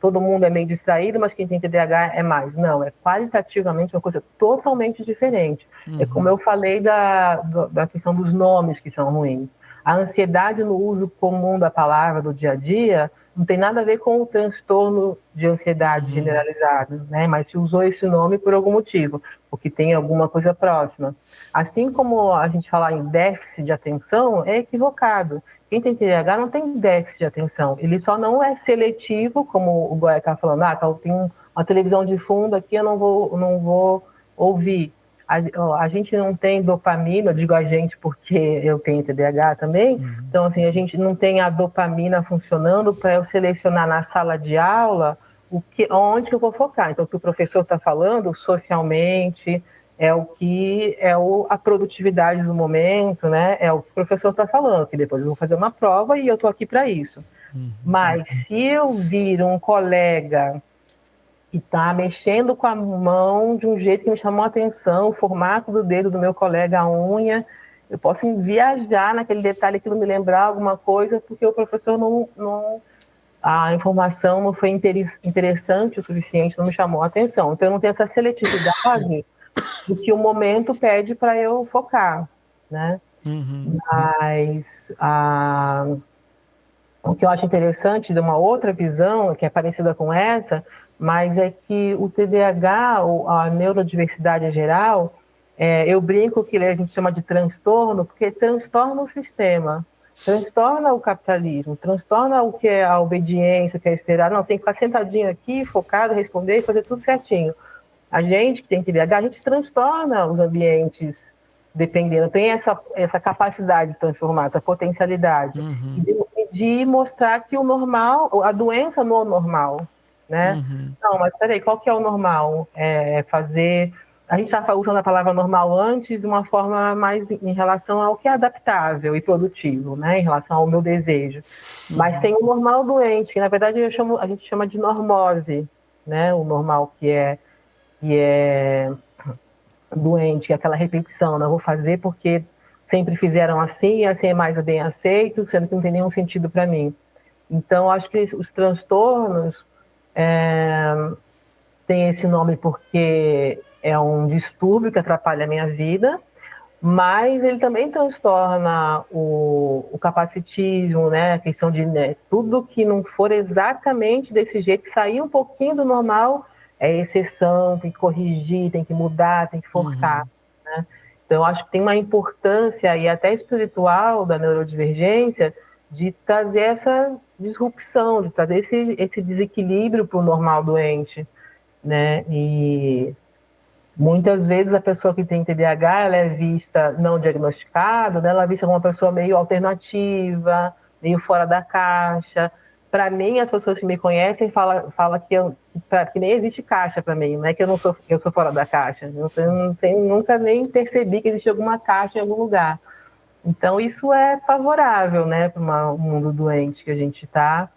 todo mundo é meio distraído, mas quem tem TDAH é mais. Não, é qualitativamente uma coisa totalmente diferente. É como eu falei da questão dos nomes que são ruins. A ansiedade no uso comum da palavra do dia a dia não tem nada a ver com o transtorno de ansiedade generalizado, né? Mas se usou esse nome por algum motivo, porque tem alguma coisa próxima. Assim como a gente falar em déficit de atenção, é equivocado. Quem tem TDAH não tem déficit de atenção, ele só não é seletivo, como o Goya está falando, tem uma televisão de fundo aqui, eu não vou ouvir. A gente não tem dopamina, eu digo a gente porque eu tenho TDAH também, então assim, a gente não tem a dopamina funcionando para eu selecionar na sala de aula onde que eu vou focar. Então, o que o professor está falando socialmente é o que a produtividade do momento, né? É o que o professor está falando, que depois eu vou fazer uma prova e eu estou aqui para isso. Mas se eu vir um colega que está mexendo com a mão de um jeito que me chamou a atenção, o formato do dedo do meu colega, a unha, eu posso viajar naquele detalhe, aquilo me lembrar alguma coisa, porque o professor a informação não foi interessante o suficiente, não me chamou a atenção. Então eu não tenho essa seletividade do que o momento pede para eu focar, né? Mas o que eu acho interessante de uma outra visão, que é parecida com essa, mas é que o TDAH, ou a neurodiversidade em geral, eu brinco que a gente chama de transtorno, porque transtorna o sistema, transtorna o capitalismo, transtorna o que é a obediência, o que é esperar. Não, tem que ficar sentadinho aqui, focado, responder e fazer tudo certinho. A gente que tem TDAH, a gente transtorna os ambientes, dependendo, tem essa capacidade de transformar, essa potencialidade, de mostrar que o normal, a doença não é normal, né? Não, mas peraí, qual que é o normal? Fazer... A gente estava usando a palavra normal antes de uma forma mais em relação ao que é adaptável e produtivo, né? Em relação ao meu desejo. Mas tem o normal doente, que na verdade a gente chama de normose, né? O normal que é doente, que é aquela repetição, não vou fazer porque sempre fizeram assim, e assim é mais bem aceito, sendo que não tem nenhum sentido para mim. Então, acho que os transtornos têm esse nome porque é um distúrbio que atrapalha a minha vida, mas ele também transtorna o capacitismo, né? A questão de tudo que não for exatamente desse jeito, que sair um pouquinho do normal, é exceção, tem que corrigir, tem que mudar, tem que forçar, né? Então, acho que tem uma importância, e até espiritual, da neurodivergência, de trazer essa disrupção, de trazer esse desequilíbrio para o normal doente, né? E muitas vezes a pessoa que tem TDAH, ela é vista não diagnosticada, né? Ela é vista como uma pessoa meio alternativa, meio fora da caixa. Para mim, as pessoas que me conhecem falam que nem existe caixa para mim, não é que eu sou fora da caixa. Eu nunca nem percebi que existe alguma caixa em algum lugar. Então, isso é favorável, né, para um mundo doente que a gente está.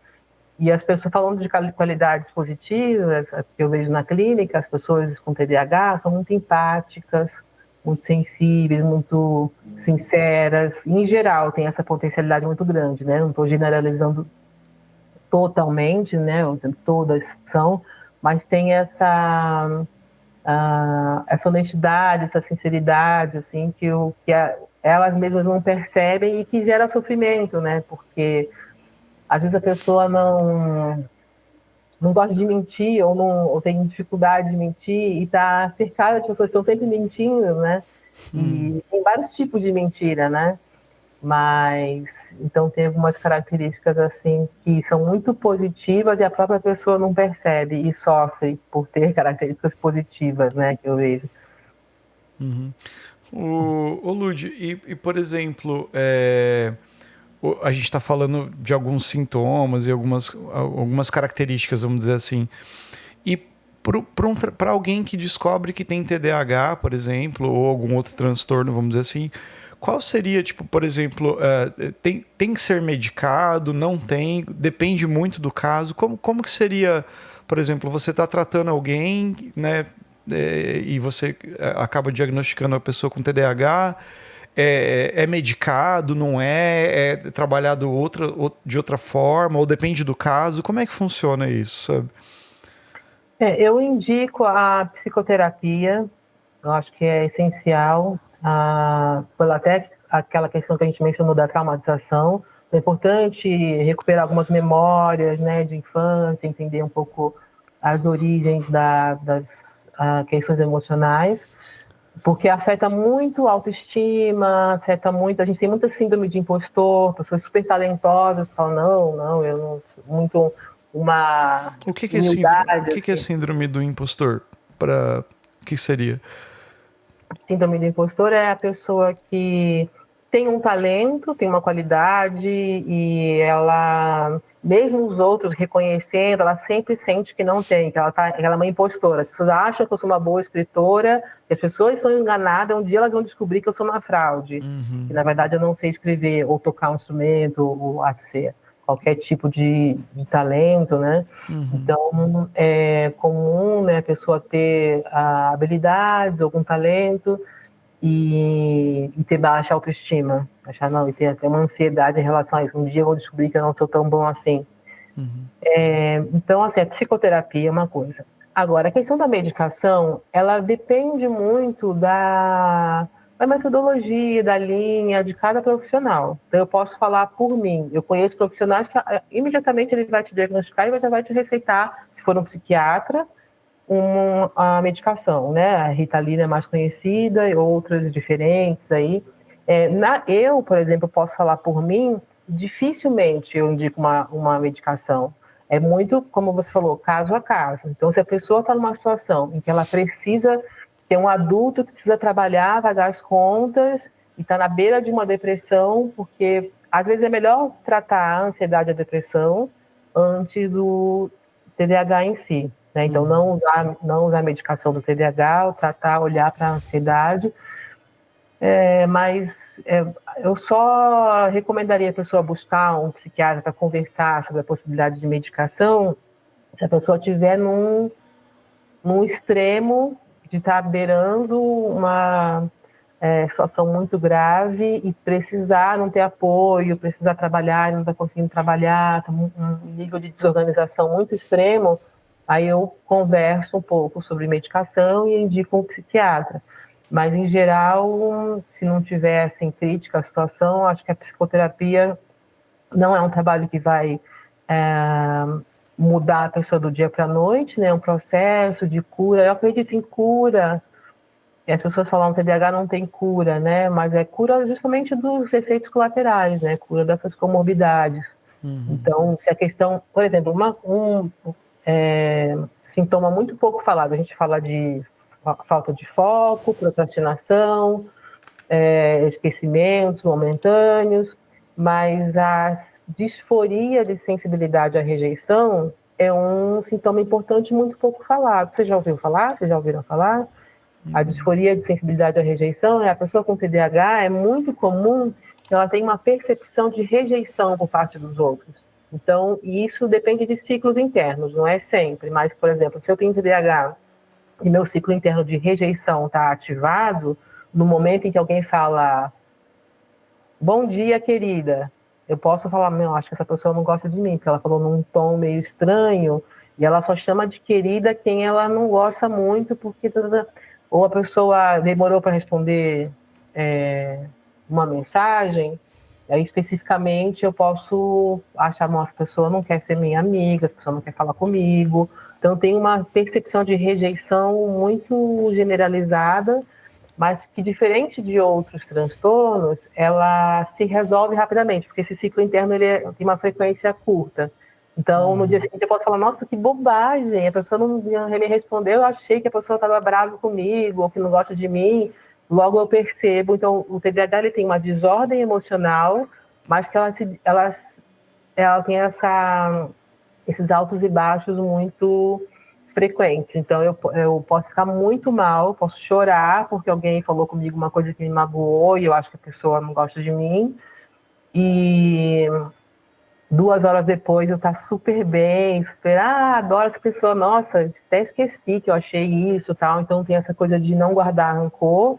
E as pessoas, falando de qualidades positivas, que eu vejo na clínica, as pessoas com TDAH são muito empáticas, muito sensíveis, muito sinceras. Em geral, tem essa potencialidade muito grande, né? Não estou generalizando totalmente, né? Todas são, mas tem essa honestidade, essa sinceridade, assim, elas mesmas não percebem e que gera sofrimento, né? Porque às vezes a pessoa não gosta de mentir ou tem dificuldade de mentir e está cercada de pessoas que estão sempre mentindo, né? E tem vários tipos de mentira, né? Mas, então tem algumas características assim que são muito positivas e a própria pessoa não percebe e sofre por ter características positivas, né? Que eu vejo.
O Lud, por exemplo, a gente está falando de alguns sintomas e algumas características, vamos dizer assim. E para alguém que descobre que tem TDAH, por exemplo, ou algum outro transtorno, vamos dizer assim, qual seria, tipo, por exemplo, tem que ser medicado, não tem, depende muito do caso. Como que seria, por exemplo, você está tratando alguém, né, e você acaba diagnosticando a pessoa com TDAH, é medicado, não é trabalhado de outra forma, ou depende do caso? Como é que funciona isso, sabe?
Eu indico a psicoterapia, eu acho que é essencial, até aquela questão que a gente mencionou da traumatização. É importante recuperar algumas memórias, né, de infância, entender um pouco as origens das questões emocionais, porque afeta muito a autoestima, afeta muito. A gente tem muita síndrome de impostor, pessoas super talentosas falam, não, eu não. Muito uma humildade.
O que é síndrome do impostor? O que seria?
Síndrome do impostor é a pessoa que tem um talento, tem uma qualidade e ela, mesmo os outros reconhecendo, ela sempre sente que não tem, que ela é uma impostora. As pessoas acham que eu sou uma boa escritora, que as pessoas estão enganadas, um dia elas vão descobrir que eu sou uma fraude. Que na verdade eu não sei escrever ou tocar um instrumento ou ser qualquer tipo de talento, né? Então é comum, né, a pessoa ter a habilidade, algum talento e ter baixa autoestima, achar não, e ter até uma ansiedade em relação a isso. Um dia eu vou descobrir que eu não sou tão bom assim. Então, assim, a psicoterapia é uma coisa. Agora, a questão da medicação, ela depende muito da metodologia, da linha de cada profissional. Então, eu posso falar por mim. Eu conheço profissionais que imediatamente ele vai te diagnosticar e já vai te receitar, se for um psiquiatra, a medicação, né? A Ritalina é mais conhecida e outras diferentes aí. Eu, por exemplo, posso falar por mim, dificilmente eu indico uma medicação. É muito, como você falou, caso a caso. Então, se a pessoa está numa situação em que ela precisa ter um adulto que precisa trabalhar, pagar as contas e está na beira de uma depressão, porque às vezes é melhor tratar a ansiedade e a depressão antes do TDAH em si. Né? Então, não usar a medicação do TDAH, tratar, olhar para a ansiedade. Mas eu só recomendaria a pessoa buscar um psiquiatra para conversar sobre a possibilidade de medicação se a pessoa estiver num extremo de estar beirando uma situação muito grave e precisar não ter apoio, precisar trabalhar e não está conseguindo trabalhar, está um nível de desorganização muito extremo. Aí eu converso um pouco sobre medicação e indico um psiquiatra. Mas, em geral, se não tiver assim, crítica à situação, acho que a psicoterapia não é um trabalho que vai mudar a pessoa do dia para a noite, né? É um processo de cura. Eu acredito em cura. E as pessoas falam que o TDAH não tem cura, né? Mas é cura justamente dos efeitos colaterais, né? Cura dessas comorbidades. Então, se a questão... Por exemplo, sintoma muito pouco falado. A gente fala de falta de foco, procrastinação, esquecimentos momentâneos, mas a disforia de sensibilidade à rejeição é um sintoma importante muito pouco falado. Você já ouviu falar? Vocês já ouviram falar? A disforia de sensibilidade à rejeição, a pessoa com TDAH é muito comum ela tem uma percepção de rejeição por parte dos outros. Então, isso depende de ciclos internos, não é sempre. Mas, por exemplo, se eu tenho TDAH e meu ciclo interno de rejeição está ativado, no momento em que alguém fala bom dia, querida, eu posso falar, meu, acho que essa pessoa não gosta de mim, porque ela falou num tom meio estranho, e ela só chama de querida quem ela não gosta muito, porque ou a pessoa demorou para responder uma mensagem, aí especificamente eu posso achar, nossa, a pessoa não quer ser minha amiga, essa pessoa não quer falar comigo. Então tem uma percepção de rejeição muito generalizada, mas que, diferente de outros transtornos, ela se resolve rapidamente, porque esse ciclo interno tem uma frequência curta. Então, no dia seguinte, eu posso falar, nossa, que bobagem, a pessoa não me respondeu, eu achei que a pessoa estava brava comigo, ou que não gosta de mim, logo eu percebo. Então, o TDAH ele tem uma desordem emocional, mas que ela tem esses altos e baixos muito frequentes. Então, eu posso ficar muito mal, posso chorar porque alguém falou comigo uma coisa que me magoou e eu acho que a pessoa não gosta de mim. E 2 horas depois eu estar super bem, adoro essa pessoa, nossa, até esqueci que eu achei isso, tal. Então, tem essa coisa de não guardar rancor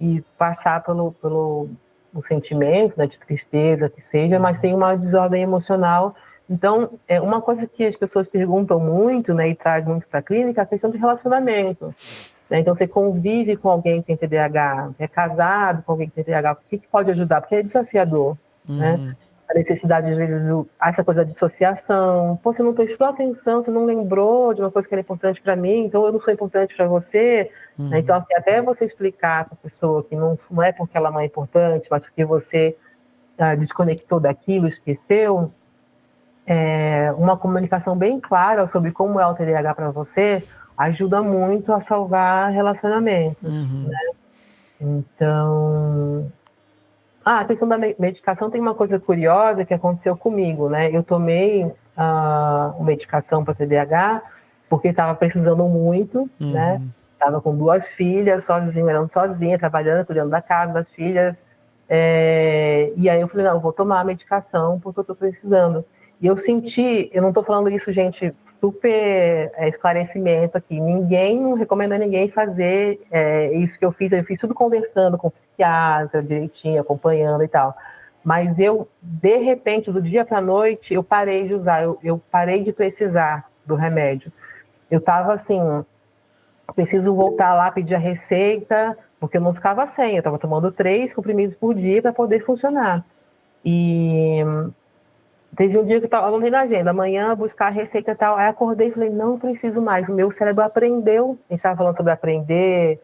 e passar pelo o sentimento, né, de tristeza, que seja, mas tem uma desordem emocional. Então, uma coisa que as pessoas perguntam muito, né, e traz muito para a clínica, é a questão de relacionamento. Né? Então, você convive com alguém que tem TDAH, é casado com alguém que tem TDAH, o que pode ajudar? Porque é desafiador, né? A necessidade, às vezes, essa coisa de dissociação. Pô, você não prestou atenção, você não lembrou de uma coisa que era importante para mim, então eu não sou importante para você. Né? Então, assim, até você explicar para a pessoa que não é porque ela não é importante, mas porque você desconectou daquilo, esqueceu, uma comunicação bem clara sobre como é o TDAH para você ajuda muito a salvar relacionamentos. Né? Então, a questão da medicação tem uma coisa curiosa que aconteceu comigo, né? Eu tomei medicação para TDAH porque estava precisando muito, né? Estava com 2 filhas, morando sozinha, trabalhando, cuidando da casa, das filhas. E aí eu falei, não, eu vou tomar a medicação porque eu estou precisando. E eu senti, eu não estou falando isso, gente, super esclarecimento aqui. Não recomendo a ninguém fazer isso que eu fiz tudo conversando com o psiquiatra, direitinho, acompanhando e tal. Mas eu, de repente, do dia para a noite, eu parei de usar, eu parei de precisar do remédio. Eu estava assim, preciso voltar lá, pedir a receita, porque eu não ficava sem, eu estava tomando 3 comprimidos por dia para poder funcionar. E teve um dia que eu estava anotando na agenda, amanhã buscar a receita e tal, aí acordei e falei, não preciso mais, o meu cérebro aprendeu, a gente estava falando sobre aprender,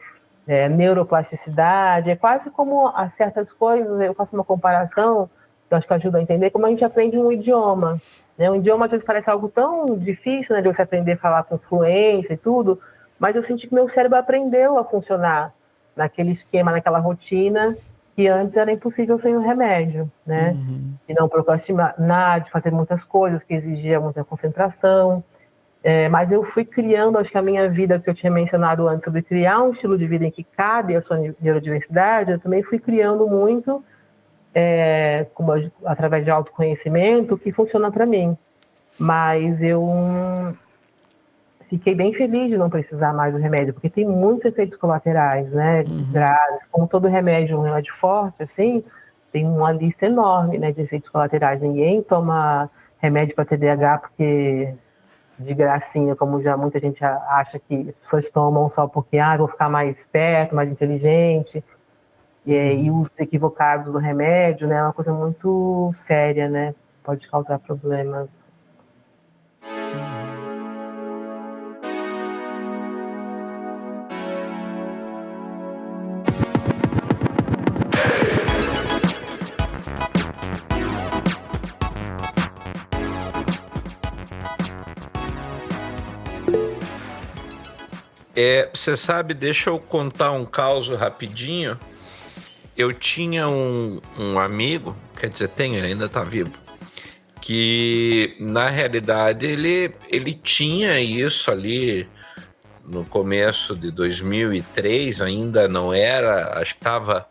neuroplasticidade, é quase como a certas coisas, eu faço uma comparação, que eu acho que ajuda a entender, como a gente aprende um idioma, né? Um idioma às vezes parece algo tão difícil, né, de você aprender a falar com fluência e tudo, mas eu senti que meu cérebro aprendeu a funcionar naquele esquema, naquela rotina, que antes era impossível sem o remédio, né? De não procrastinar, de fazer muitas coisas que exigia muita concentração. Mas eu fui criando, acho que a minha vida, que eu tinha mencionado antes, sobre criar um estilo de vida em que cabe a sua neurodiversidade, eu também fui criando muito, através de autoconhecimento, que funciona para mim. Mas eu fiquei bem feliz de não precisar mais do remédio, porque tem muitos efeitos colaterais, né, graves. Como todo remédio, um remédio forte, assim, tem uma lista enorme, né, de efeitos colaterais. Ninguém toma remédio para TDAH porque de gracinha, como já muita gente acha que as pessoas tomam só porque, vou ficar mais esperto, mais inteligente, e uso equivocado do remédio, né, é uma coisa muito séria, né, pode causar problemas.
Você sabe, deixa eu contar um caso rapidinho. Eu tinha um amigo, quer dizer, ele ainda está vivo, que na realidade ele tinha isso ali no começo de 2003, ainda não era, acho que estava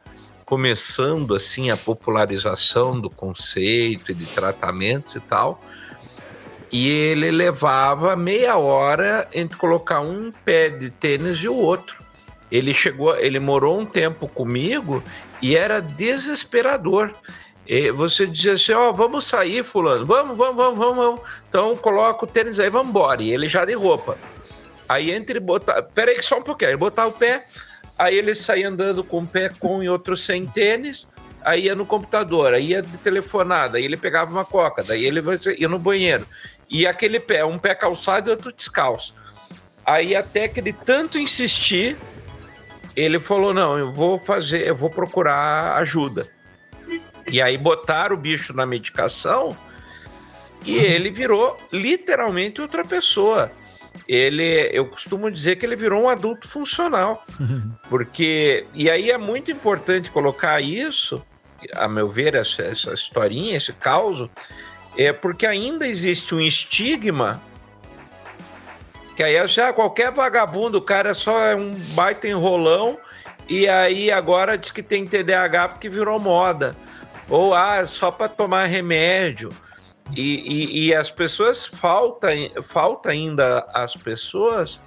começando assim a popularização do conceito e de tratamentos e tal, e ele levava meia hora entre colocar um pé de tênis e o outro. Ele morou um tempo comigo e era desesperador. E você dizia assim, vamos sair, fulano, vamos. Então coloca o tênis aí, vamos embora. E ele já de roupa. Aí entre botar, peraí só um pouquinho, ele botava o pé, aí ele saía andando com um pé com e outro sem tênis, aí ia no computador, aí ia de telefonada, aí ele pegava uma coca, daí ele ia no banheiro. E aquele pé, um pé calçado e outro descalço. Aí até que ele tanto insistir, ele falou, não, eu vou procurar ajuda. E aí botaram o bicho na medicação e ele virou literalmente outra pessoa. Eu costumo dizer que ele virou um adulto funcional. Porque, e aí é muito importante colocar isso, a meu ver, essa historinha, esse caos, porque ainda existe um estigma que aí qualquer vagabundo, o cara só é um baita enrolão e aí agora diz que tem TDAH porque virou moda. Ou só para tomar remédio. E as pessoas, falta ainda às pessoas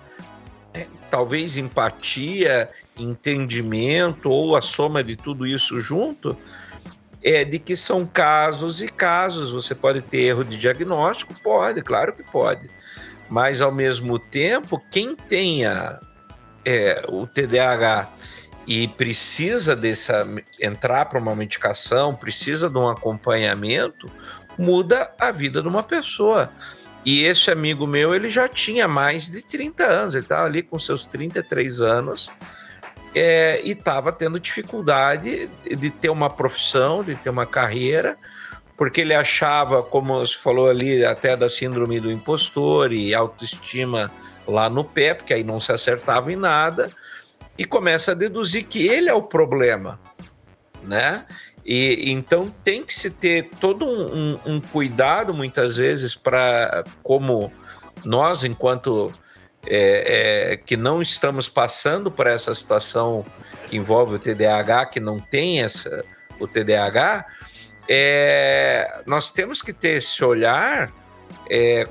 talvez empatia, entendimento ou a soma de tudo isso junto, de que são casos e casos. Você pode ter erro de diagnóstico? Pode, claro que pode. Mas, ao mesmo tempo, quem tenha o TDAH e precisa entrar para uma medicação, precisa de um acompanhamento, muda a vida de uma pessoa. E esse amigo meu, ele já tinha mais de 30 anos, ele estava ali com seus 33 anos e estava tendo dificuldade de ter uma profissão, de ter uma carreira, porque ele achava, como você falou ali, até da síndrome do impostor e autoestima lá no pé, porque aí não se acertava em nada, e começa a deduzir que ele é o problema, né? E então tem que se ter todo um cuidado, muitas vezes, para, como nós, enquanto que não estamos passando por essa situação que envolve o TDAH, que não tem o TDAH, nós temos que ter esse olhar,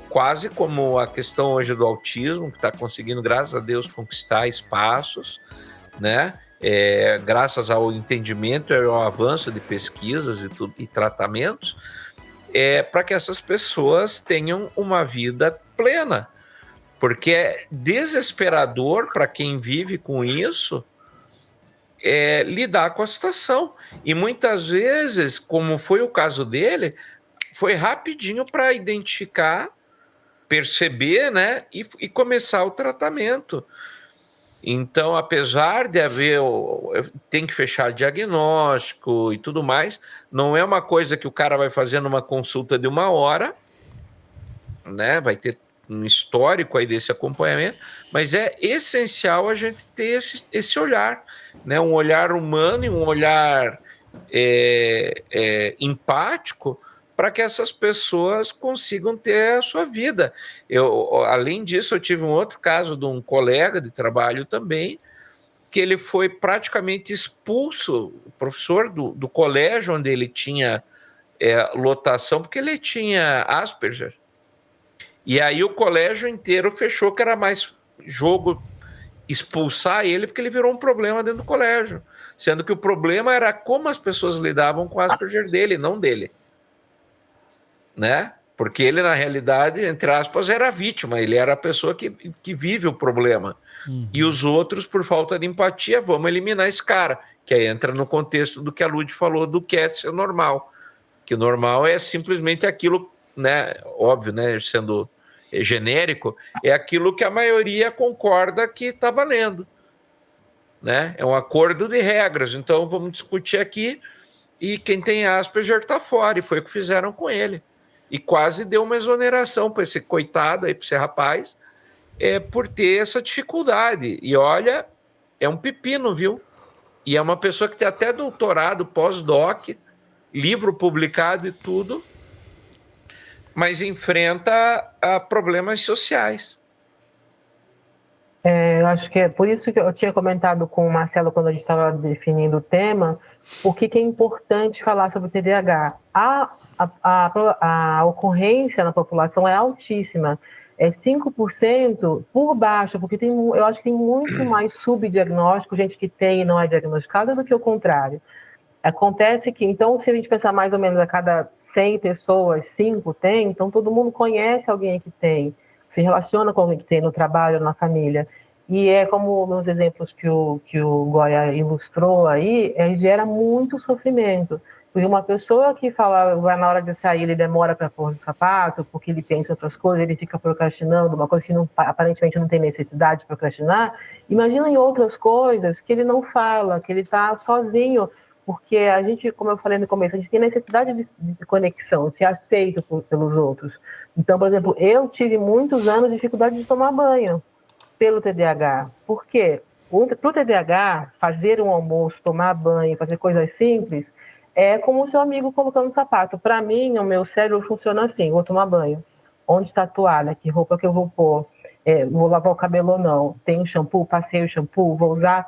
quase como a questão hoje do autismo, que está conseguindo, graças a Deus, conquistar espaços, né? Graças ao entendimento e ao avanço de pesquisas e tratamentos, para que essas pessoas tenham uma vida plena, porque é desesperador para quem vive com isso lidar com a situação. E muitas vezes, como foi o caso dele, foi rapidinho para identificar, perceber, né, e começar o tratamento. Então, apesar de tem que fechar diagnóstico e tudo mais, não é uma coisa que o cara vai fazer numa consulta de 1 hora, né? Vai ter um histórico aí desse acompanhamento, mas é essencial a gente ter esse olhar, né? Um olhar humano e um olhar empático, para que essas pessoas consigam ter a sua vida. Além disso, eu tive um outro caso de um colega de trabalho também, que ele foi praticamente expulso, o professor do colégio onde ele tinha lotação, porque ele tinha Asperger. E aí o colégio inteiro fechou, que era mais jogo expulsar ele, porque ele virou um problema dentro do colégio, sendo que o problema era como as pessoas lidavam com o Asperger dele, não dele. Né? Porque ele, na realidade, entre aspas, era a vítima, ele era a pessoa que vive o problema. E os outros, por falta de empatia, vamos eliminar esse cara, que aí entra no contexto do que a Lud falou, do que é ser normal. Que normal é simplesmente aquilo, né, óbvio, né, sendo genérico, é aquilo que a maioria concorda que está valendo. Né? É um acordo de regras, então vamos discutir aqui, e quem tem Asperger está fora, e foi o que fizeram com ele. E quase deu uma exoneração para esse coitado aí, para esse rapaz, por ter essa dificuldade. E olha, é um pepino, viu? E é uma pessoa que tem até doutorado, pós-doc, livro publicado e tudo, mas enfrenta problemas sociais.
Eu acho que é por isso que eu tinha comentado com o Marcelo quando a gente estava definindo o tema, Por que é importante falar sobre o TDAH? A ocorrência na população é altíssima, é 5% por baixo, porque eu acho que tem muito mais subdiagnóstico, gente que tem e não é diagnosticada, do que o contrário. Acontece que, então, se a gente pensar mais ou menos a cada 100 pessoas, 5 tem, então todo mundo conhece alguém que tem, se relaciona com alguém que tem no trabalho, na família. E é como nos exemplos que o Goya ilustrou aí, gera muito sofrimento. Porque uma pessoa que vai na hora de sair, ele demora para pôr no sapato, porque ele pensa em outras coisas, ele fica procrastinando, uma coisa que aparentemente não tem necessidade de procrastinar. Imagina em outras coisas que ele não fala, que ele está sozinho, porque a gente, como eu falei no começo, a gente tem necessidade de conexão, de ser aceito pelos outros. Então, por exemplo, eu tive muitos anos de dificuldade de tomar banho pelo TDAH. Por quê? Para o TDAH, fazer um almoço, tomar banho, fazer coisas simples, é como o seu amigo colocando um sapato. Para mim, o meu cérebro funciona assim: vou tomar banho. Onde está a toalha? Que roupa que eu vou pôr? Vou lavar o cabelo ou não? Tem shampoo? Passei o shampoo? Vou usar?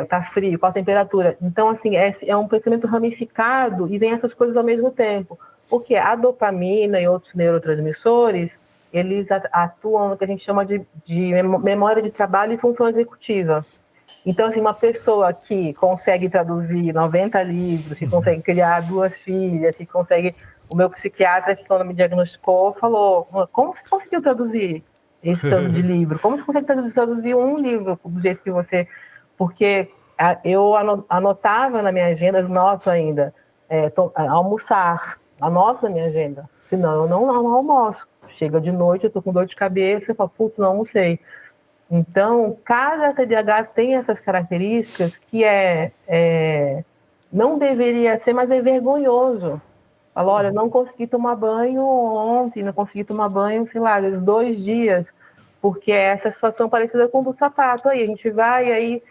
Tá frio? Qual a temperatura? Então, assim, é um pensamento ramificado e vem essas coisas ao mesmo tempo. Porque a dopamina e outros neurotransmissores, eles atuam no que a gente chama de memória de trabalho e função executiva. Então, assim, uma pessoa que consegue traduzir 90 livros, que consegue criar 2 filhas, que consegue... O meu psiquiatra, que quando me diagnosticou, falou: como você conseguiu traduzir esse tanto de livro? Como você consegue traduzir um livro do jeito que você... Porque eu anotava na minha agenda, anoto ainda, almoçar, anoto na minha agenda, senão eu não almoço. Chega de noite, eu tô com dor de cabeça, eu falo, putz, não almocei. Então, cada TDAH tem essas características que não deveria ser, mas é vergonhoso. Fala, olha, não consegui tomar banho ontem, não consegui tomar banho, sei lá, às 2 dias, porque é essa situação parecida com o do sapato. Aí a gente vai, aí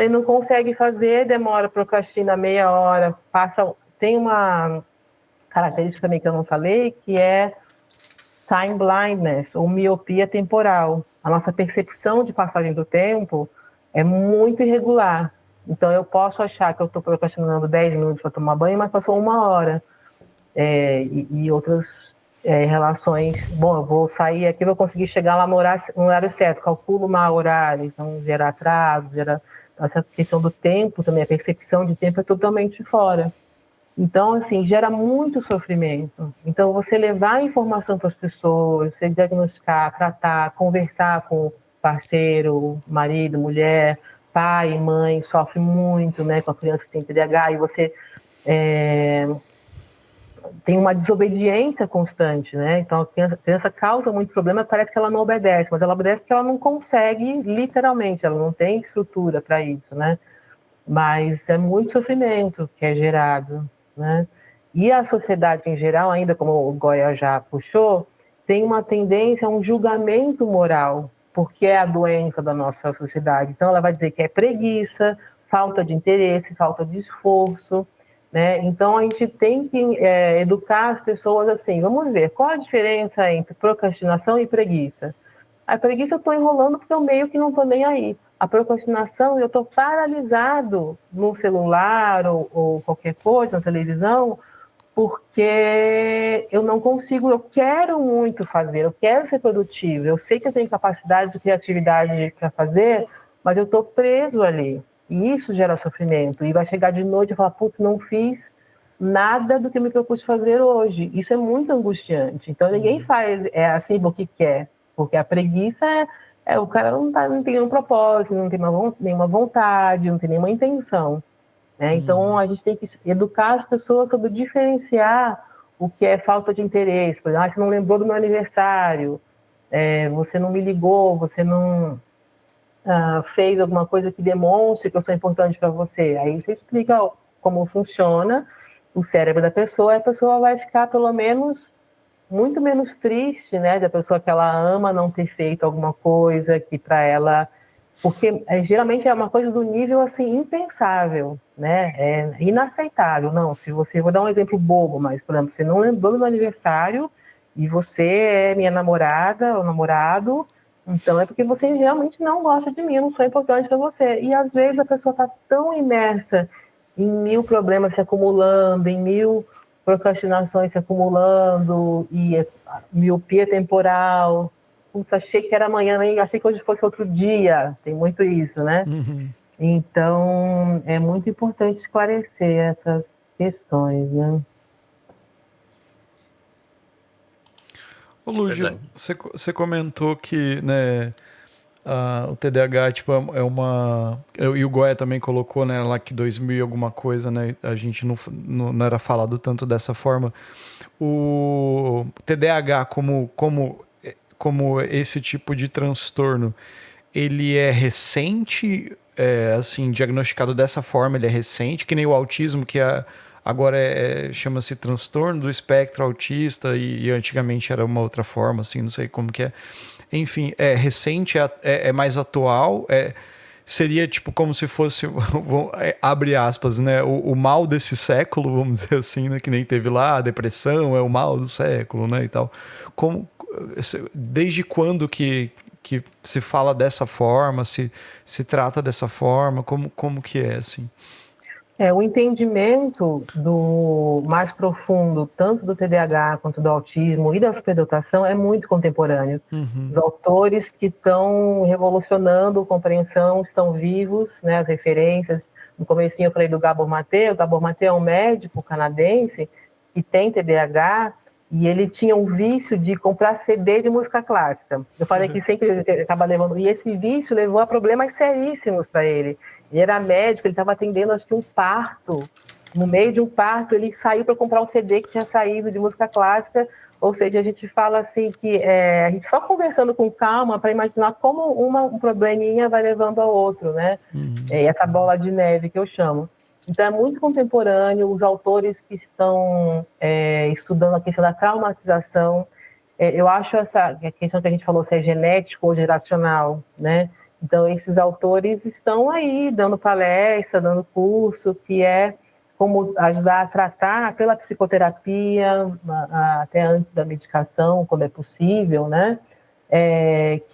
não consegue fazer, demora, procrastina meia hora, tem uma característica também que eu não falei, que é time blindness, ou miopia temporal. A nossa percepção de passagem do tempo é muito irregular. Então, eu posso achar que eu estou procrastinando 10 minutos para tomar banho, mas passou 1 hora. E outras relações. Bom, eu vou sair aqui, vou conseguir chegar lá no horário certo, calculo mal o horário, então gera atraso, essa questão do tempo também, a percepção de tempo é totalmente fora. Então, assim, gera muito sofrimento. Então, você levar a informação para as pessoas, você diagnosticar, tratar, conversar com o parceiro, marido, mulher, pai, mãe, sofre muito, né, com a criança que tem TDAH, e você tem uma desobediência constante, né? Então, a criança causa muito problema, parece que ela não obedece, mas ela obedece porque ela não consegue, literalmente, ela não tem estrutura para isso, né? Mas é muito sofrimento que é gerado, né? E a sociedade em geral, ainda como o Goya já puxou, tem uma tendência a um julgamento moral, porque é a doença da nossa sociedade. Então ela vai dizer que é preguiça, falta de interesse, falta de esforço, né? Então a gente tem que educar as pessoas assim, vamos ver, qual a diferença entre procrastinação e preguiça? A preguiça eu estou enrolando porque eu meio que não estou nem aí. A procrastinação, eu estou paralisado no celular ou qualquer coisa, na televisão, porque eu não consigo, eu quero muito fazer, eu quero ser produtivo, eu sei que eu tenho capacidade de criatividade para fazer, mas eu estou preso ali. E isso gera sofrimento. E vai chegar de noite e falar, putz, não fiz nada do que eu me propus fazer hoje. Isso é muito angustiante. Então ninguém faz assim porque quer, porque a preguiça o cara não tem nenhum propósito, não tem nenhuma vontade, não tem nenhuma intenção. Né? Então, a gente tem que educar as pessoas sobre diferenciar o que é falta de interesse. Por exemplo, você não lembrou do meu aniversário, você não me ligou, você não fez alguma coisa que demonstre que eu sou importante para você. Aí você explica como funciona o cérebro da pessoa, e a pessoa vai ficar, pelo menos, muito menos triste, né, da pessoa que ela ama não ter feito alguma coisa que para ela, porque geralmente é uma coisa do nível assim impensável, né, é inaceitável. Não, se você, vou dar um exemplo bobo, mas por exemplo, você não lembrou do meu aniversário e você é minha namorada ou namorado, então é porque você realmente não gosta de mim, eu não sou importante para você. E às vezes a pessoa está tão imersa em 1000 problemas se acumulando, em 1000 procrastinações se acumulando, e miopia temporal. Putz, achei que era amanhã, nem achei que hoje fosse outro dia. Tem muito isso, né?
Uhum.
Então, é muito importante esclarecer essas questões, né?
Ô, Lúdio,
Verdade.
você comentou que, né, o TDAH, tipo, é uma... E o Goya também colocou, né, lá que 2000 e alguma coisa, né, a gente não era falado tanto dessa forma. O TDAH como esse tipo de transtorno, ele é recente, assim, diagnosticado dessa forma, ele é recente, que nem o autismo, agora chama-se transtorno do espectro autista e antigamente era uma outra forma, assim, não sei como que é. Enfim, é recente, é mais atual, seria tipo como se fosse, abre aspas, né, o mal desse século, vamos dizer assim, né, que nem teve lá, a depressão é o mal do século, né, e tal. Como, desde quando que se fala dessa forma, se trata dessa forma, como que é, assim?
O entendimento do mais profundo, tanto do TDAH quanto do autismo e da superdotação, é muito contemporâneo.
Uhum.
Os autores que estão revolucionando a compreensão estão vivos, né, as referências. No comecinho eu falei do Gabor Maté. O Gabor Maté é um médico canadense que tem TDAH e ele tinha um vício de comprar CD de música clássica. Eu falei que sempre ele acaba levando... E esse vício levou a problemas seríssimos para ele. Ele era médico, ele estava atendendo, acho que um parto. No meio de um parto, ele saiu para comprar um CD que tinha saído de música clássica. Ou seja, a gente fala assim que a gente só conversando com calma para imaginar como um probleminha vai levando ao outro, né? Essa bola de neve que eu chamo. Então, é muito contemporâneo. Os autores que estão estudando a questão da traumatização, eu acho essa a questão que a gente falou, se é genético ou geracional, né? Então, esses autores estão aí dando palestra, dando curso, que é como ajudar a tratar pela psicoterapia, até antes da medicação, quando é possível, né?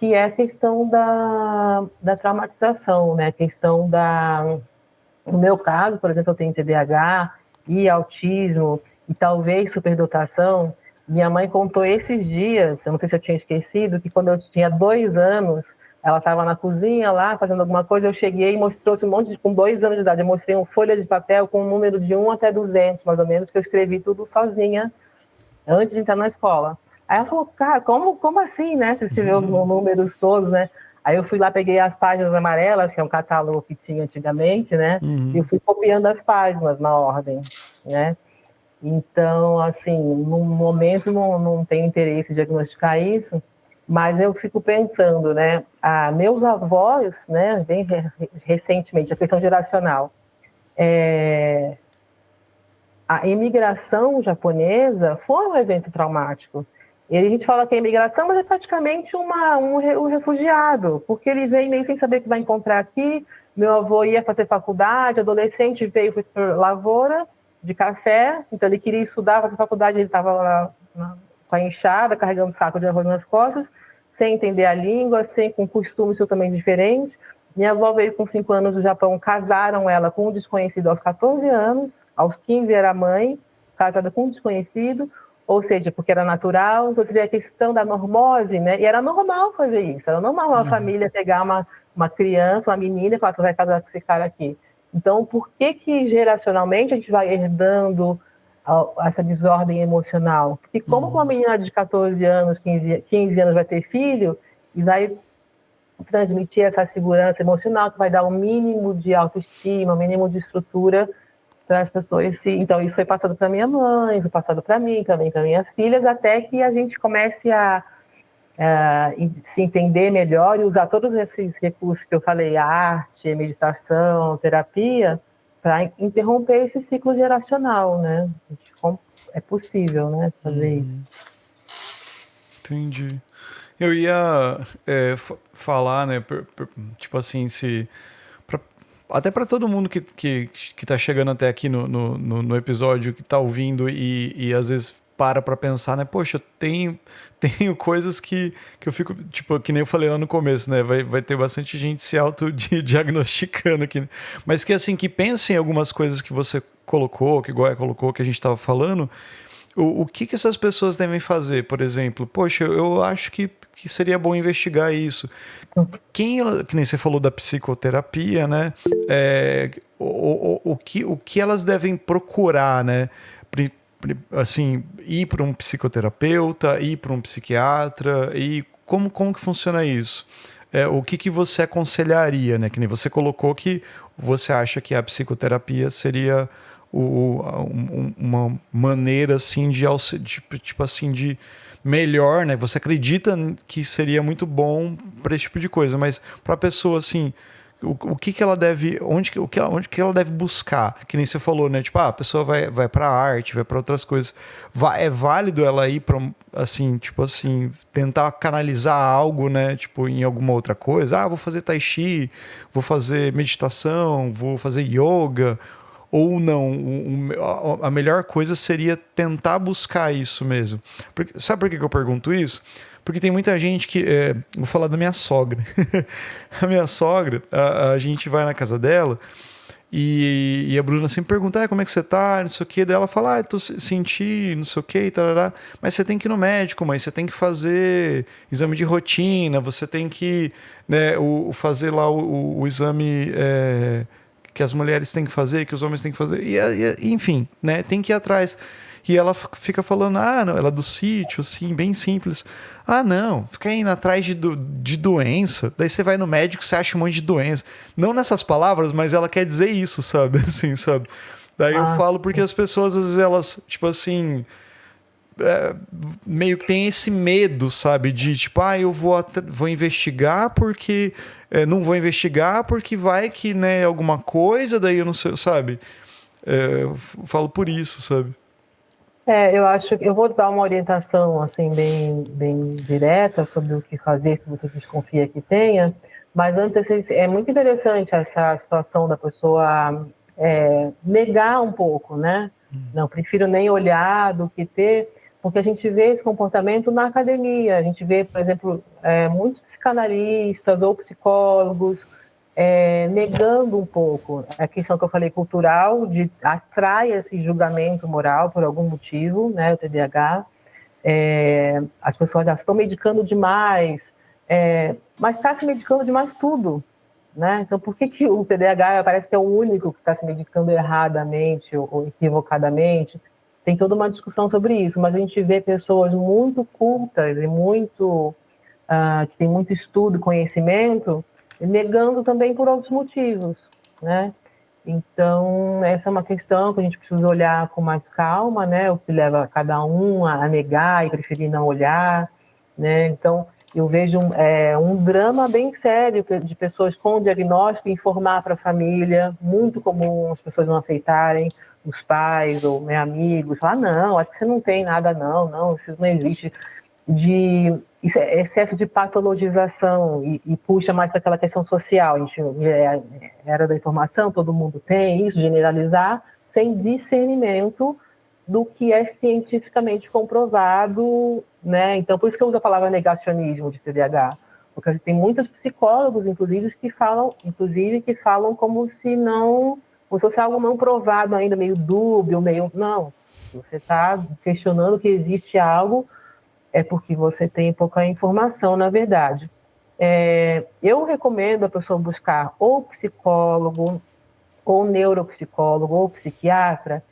Que é a questão da traumatização, né? A questão no meu caso, por exemplo, eu tenho TDAH e autismo e talvez superdotação. Minha mãe contou esses dias, eu não sei se eu tinha esquecido, que quando eu tinha 2 anos, ela estava na cozinha lá, fazendo alguma coisa, eu cheguei e trouxe um monte com 2 anos de idade, eu mostrei uma folha de papel com um número de 1 até 200, mais ou menos, que eu escrevi tudo sozinha, antes de entrar na escola. Aí ela falou, cara, como assim, né? Você escreveu os números todos, né? Aí eu fui lá, peguei as páginas amarelas, que é um catálogo que tinha antigamente, né? E eu fui copiando as páginas na ordem, né? Então, assim, no momento não tenho interesse em diagnosticar isso, mas eu fico pensando, né? Meus avós, né, bem recentemente, a questão geracional, a imigração japonesa foi um evento traumático. E a gente fala que a imigração, mas é praticamente um refugiado, porque ele vem meio sem saber o que vai encontrar aqui. Meu avô ia fazer faculdade, adolescente, veio para lavoura de café, então ele queria estudar, fazer faculdade, ele estava lá com a enxada, carregando saco de arroz nas costas, sem entender a língua, com costumes totalmente diferentes. Minha avó veio com 5 anos do Japão, casaram ela com um desconhecido aos 14 anos, aos 15 era mãe, casada com um desconhecido, ou seja, porque era natural. Então, você vê a questão da normose, né? E era normal fazer isso, era normal uma família pegar uma criança, uma menina e falar, você vai casar com esse cara aqui. Então, por que geracionalmente a gente vai herdando essa desordem emocional? Porque como uma menina de 14 anos, 15 anos vai ter filho e vai transmitir essa segurança emocional, que vai dar um mínimo de autoestima, um mínimo de estrutura para as pessoas. Então, isso foi passado para minha mãe, foi passado para mim, também para minhas filhas, até que a gente comece a se entender melhor e usar todos esses recursos que eu falei, arte, meditação, terapia, para interromper esse ciclo geracional, né? É possível, né, fazer isso.
Entendi. Eu ia falar, né, tipo assim, até para todo mundo que tá chegando até aqui no episódio, que tá ouvindo e às vezes para pensar, né? Poxa, eu tenho coisas que eu fico, tipo, que nem eu falei lá no começo, né? Vai ter bastante gente se autodiagnosticando aqui, né? Mas que assim, que pense em algumas coisas que você colocou, que Goya colocou, que a gente estava falando. O que essas pessoas devem fazer, por exemplo? Poxa, eu acho que seria bom investigar isso. Que nem você falou da psicoterapia, né? O que elas devem procurar, né? Assim, ir para um psicoterapeuta, ir para um psiquiatra, e como que funciona isso? O que você aconselharia, né? Que nem você colocou que você acha que a psicoterapia seria uma maneira assim tipo assim de melhor, né? Você acredita que seria muito bom para esse tipo de coisa, mas para a pessoa assim, o que ela deve, onde que ela deve buscar? Que nem você falou, né? Tipo, a pessoa vai para arte, vai para outras coisas. É válido ela ir para assim, tipo assim, tentar canalizar algo, né? Tipo, em alguma outra coisa. Vou fazer tai chi, vou fazer meditação, vou fazer yoga. Ou não, a melhor coisa seria tentar buscar isso mesmo. Sabe por que eu pergunto isso? Porque tem muita gente que... vou falar da minha sogra. A minha sogra, a gente vai na casa dela e a Bruna sempre pergunta, como é que você tá, não sei o que. Daí ela fala, tô senti, não sei o que, tarará. Mas você tem que ir no médico, mãe, você tem que fazer exame de rotina, você tem que, né, fazer lá o exame... que as mulheres têm que fazer, que os homens têm que fazer, enfim, né, tem que ir atrás. E ela fica falando, não, ela é do sítio, assim, bem simples. Não, fica indo atrás de doença, daí você vai no médico, você acha um monte de doença. Não nessas palavras, mas ela quer dizer isso, sabe, assim, sabe. Daí eu falo porque as pessoas, às vezes, elas, tipo assim... meio que tem esse medo, sabe, de tipo, eu vou investigar porque não vou investigar porque vai que, né, alguma coisa, daí eu não sei, sabe, eu falo por isso, sabe.
Eu acho que eu vou dar uma orientação assim bem direta sobre o que fazer se você desconfia que tenha, mas antes é muito interessante essa situação da pessoa negar um pouco, né? Não, prefiro nem olhar do que ter, porque a gente vê esse comportamento na academia, a gente vê, por exemplo, muitos psicanalistas ou psicólogos negando um pouco a questão que eu falei cultural, de atrai esse julgamento moral por algum motivo, né, o TDAH. As pessoas já estão medicando demais, mas está se medicando demais tudo, né? Então, por que o TDAH parece que é o único que está se medicando erradamente ou equivocadamente? Tem toda uma discussão sobre isso, mas a gente vê pessoas muito cultas e que têm muito estudo e conhecimento, negando também por outros motivos, né? Então, essa é uma questão que a gente precisa olhar com mais calma, né? O que leva cada um a negar e preferir não olhar, né? Então, eu vejo um drama bem sério de pessoas com diagnóstico informar para a família, muito comum as pessoas não aceitarem, os pais ou amigos, falar, não, acho que você não tem nada, não, isso não existe. Isso é excesso de patologização e puxa mais para aquela questão social. A gente era da informação, todo mundo tem isso, generalizar, sem discernimento do que é cientificamente comprovado, né? Então, por isso que eu uso a palavra negacionismo de TDAH, porque tem muitos psicólogos, inclusive, que falam como se fosse algo não provado ainda, meio dúbio, não. Você está questionando que existe algo, é porque você tem pouca informação, na verdade. Eu recomendo a pessoa buscar ou psicólogo, ou neuropsicólogo, ou psiquiatra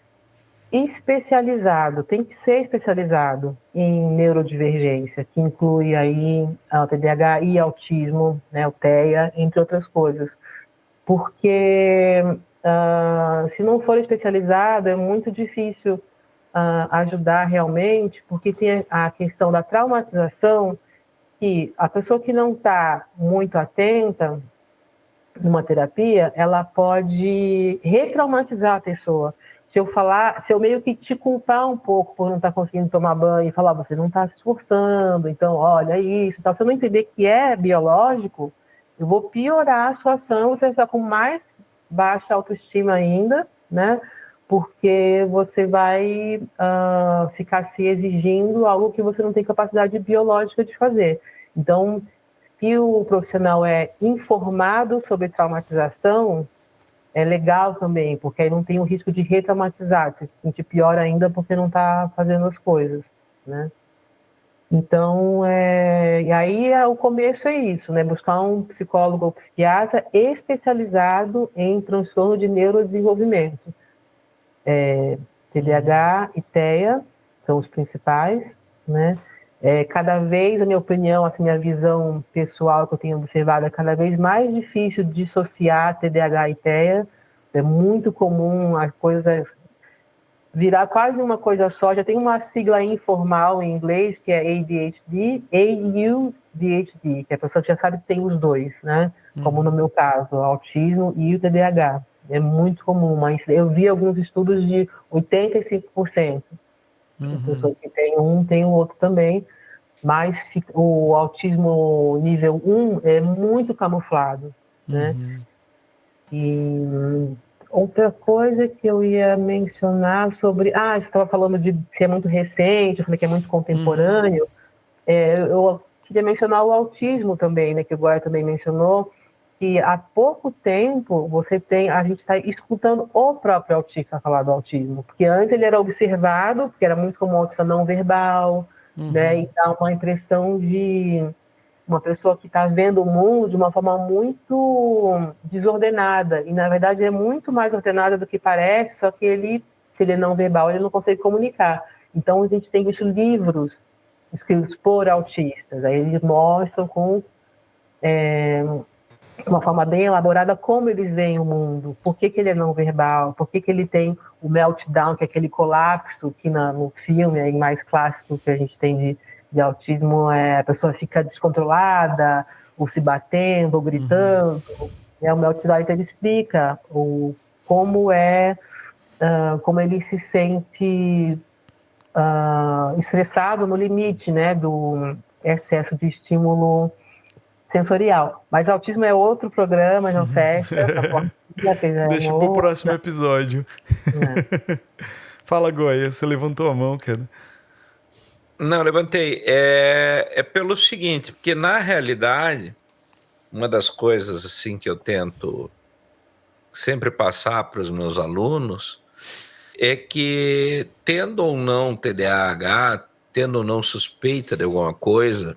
especializado, tem que ser especializado em neurodivergência, que inclui aí a TDAH e autismo, né, o TEA, entre outras coisas. Porque se não for especializado, é muito difícil ajudar realmente, porque tem a questão da traumatização, que a pessoa que não está muito atenta numa terapia, ela pode retraumatizar a pessoa. Se eu meio que te culpar um pouco por não estar conseguindo tomar banho e falar, você não está se esforçando, então olha isso, se você não entender que é biológico, eu vou piorar a situação, você vai ficar com mais baixa autoestima ainda, né? porque você vai ficar se exigindo algo que você não tem capacidade biológica de fazer. Então, se o profissional é informado sobre traumatização, é legal também, porque aí não tem o risco de retraumatizar, de se sentir pior ainda porque não está fazendo as coisas, né? Então, e aí o começo é isso, né? Buscar um psicólogo ou psiquiatra especializado em transtorno de neurodesenvolvimento. TDAH e TEA são os principais, né? Cada vez, a minha opinião, assim, a visão pessoal que eu tenho observado, é cada vez mais difícil dissociar TDAH e TEA. É muito comum as coisas virar quase uma coisa só. Já tem uma sigla informal em inglês, que é ADHD, AUDHD, que é a pessoa que já sabe que tem os dois, né? Como no meu caso, o autismo e o TDAH. É muito comum, mas eu vi alguns estudos de 85%. A pessoa que tem um, tem o outro também, mas o autismo nível 1 é muito camuflado, né? E outra coisa que eu ia mencionar sobre... você estava falando de se é muito recente, eu falei que é muito contemporâneo. Eu queria mencionar o autismo também, né, que o Goya também mencionou, que há pouco tempo a gente está escutando o próprio autista falar do autismo, porque antes ele era observado, porque era muito comum autista não verbal, né, e dá uma impressão de uma pessoa que está vendo o mundo de uma forma muito desordenada, e na verdade é muito mais ordenada do que parece, só que se ele é não verbal, ele não consegue comunicar. Então a gente tem visto livros escritos por autistas, aí eles mostram com uma forma bem elaborada como eles veem o mundo, por que ele é não verbal, por que ele tem o meltdown, que é aquele colapso que no filme é mais clássico que a gente tem de autismo, a pessoa fica descontrolada, ou se batendo, ou gritando. O meltdown, então, ele explica como ele se sente estressado no limite, né, do excesso de estímulo sensorial. Mas autismo é outro programa, não fecha.
Deixa pro próximo episódio. Fala, Goya, você levantou a mão, cara.
Não, levantei. É pelo seguinte, porque na realidade, uma das coisas assim que eu tento sempre passar para os meus alunos é que, tendo ou não TDAH, tendo ou não suspeita de alguma coisa,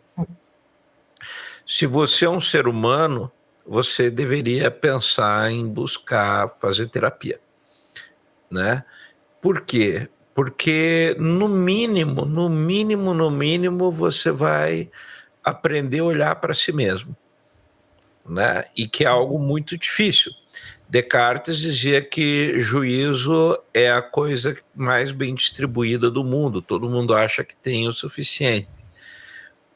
se você é um ser humano, você deveria pensar em buscar fazer terapia, né? Por quê? Porque no mínimo, você vai aprender a olhar para si mesmo, né? E que é algo muito difícil. Descartes dizia que juízo é a coisa mais bem distribuída do mundo. Todo mundo acha que tem o suficiente.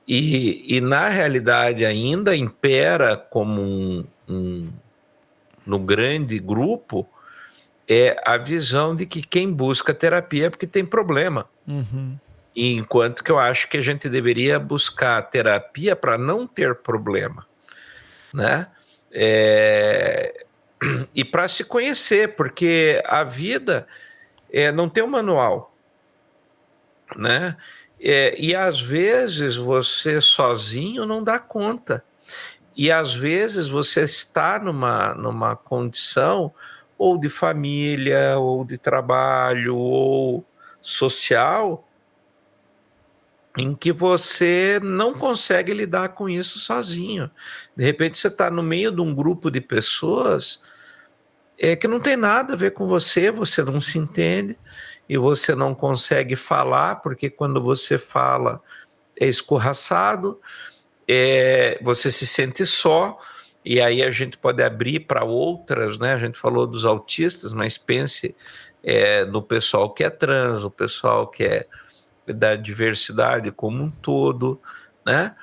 E na realidade ainda impera como no grande grupo a visão de que quem busca terapia é porque tem problema. E enquanto que eu acho que a gente deveria buscar terapia para não ter problema, né? E para se conhecer, porque a vida não tem um manual, né? E às vezes você sozinho não dá conta. E às vezes você está numa condição ou de família, ou de trabalho, ou social, em que você não consegue lidar com isso sozinho. De repente você está no meio de um grupo de pessoas que não tem nada a ver com você não se entende, e você não consegue falar, porque quando você fala é escorraçado, você se sente só. E aí a gente pode abrir para outras, né? A gente falou dos autistas, mas pense no pessoal que é trans, o pessoal que é da diversidade como um todo, né?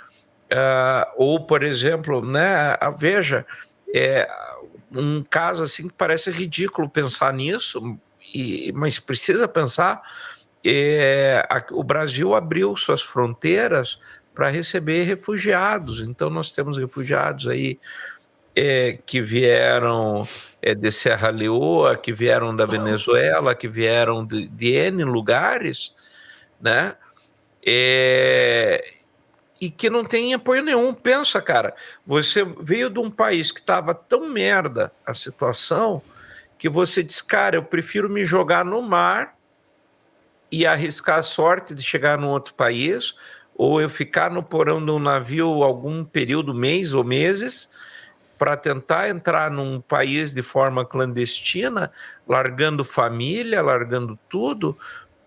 Ou, por exemplo, né? Veja, um caso assim que parece ridículo pensar nisso, mas precisa pensar. O Brasil abriu suas fronteiras para receber refugiados. Então nós temos refugiados aí que vieram de Serra Leoa, que vieram da Venezuela, que vieram de N lugares, né? E que não tem apoio nenhum. Pensa, cara, você veio de um país que estava tão merda a situação que você diz, cara, eu prefiro me jogar no mar e arriscar a sorte de chegar num outro país, ou eu ficar no porão de um navio algum período, mês ou meses, para tentar entrar num país de forma clandestina, largando família, largando tudo,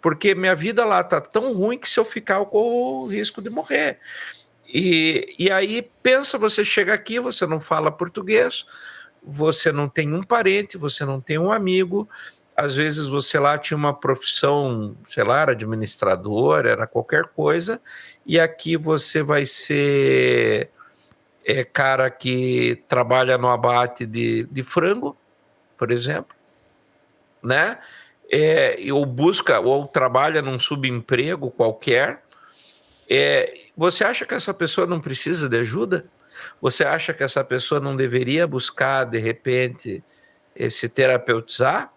porque minha vida lá tá tão ruim que se eu ficar eu corro o risco de morrer. E aí pensa, você chega aqui, você não fala português, você não tem um parente, você não tem um amigo, às vezes você lá tinha uma profissão, sei lá, era administrador, era qualquer coisa, e aqui você vai ser cara que trabalha no abate de frango, por exemplo, né? Ou busca, ou trabalha num subemprego qualquer. Você acha que essa pessoa não precisa de ajuda? Você acha que essa pessoa não deveria buscar, de repente, se terapeutizar?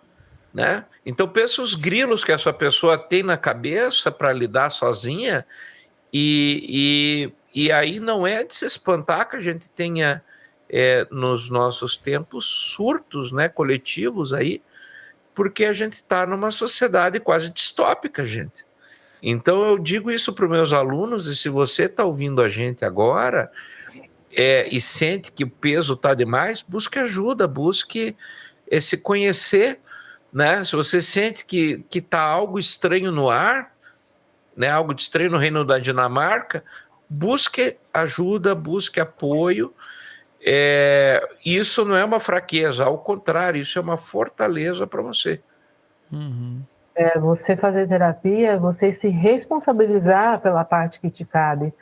Né? Então, pensa os grilos que essa pessoa tem na cabeça para lidar sozinha, e aí não é de se espantar que a gente tenha, nos nossos tempos, surtos, né, coletivos aí, porque a gente está numa sociedade quase distópica, gente. Então, eu digo isso para os meus alunos, e se você está ouvindo a gente agora e sente que o peso está demais, busque ajuda, busque se conhecer, né? Se você sente que está algo estranho no ar, né? Algo de estranho no Reino da Dinamarca, busque ajuda, busque apoio. Isso não é uma fraqueza, ao contrário, isso é uma fortaleza para você.
Uhum.
Você fazer terapia, você se responsabilizar pela parte que te cabe.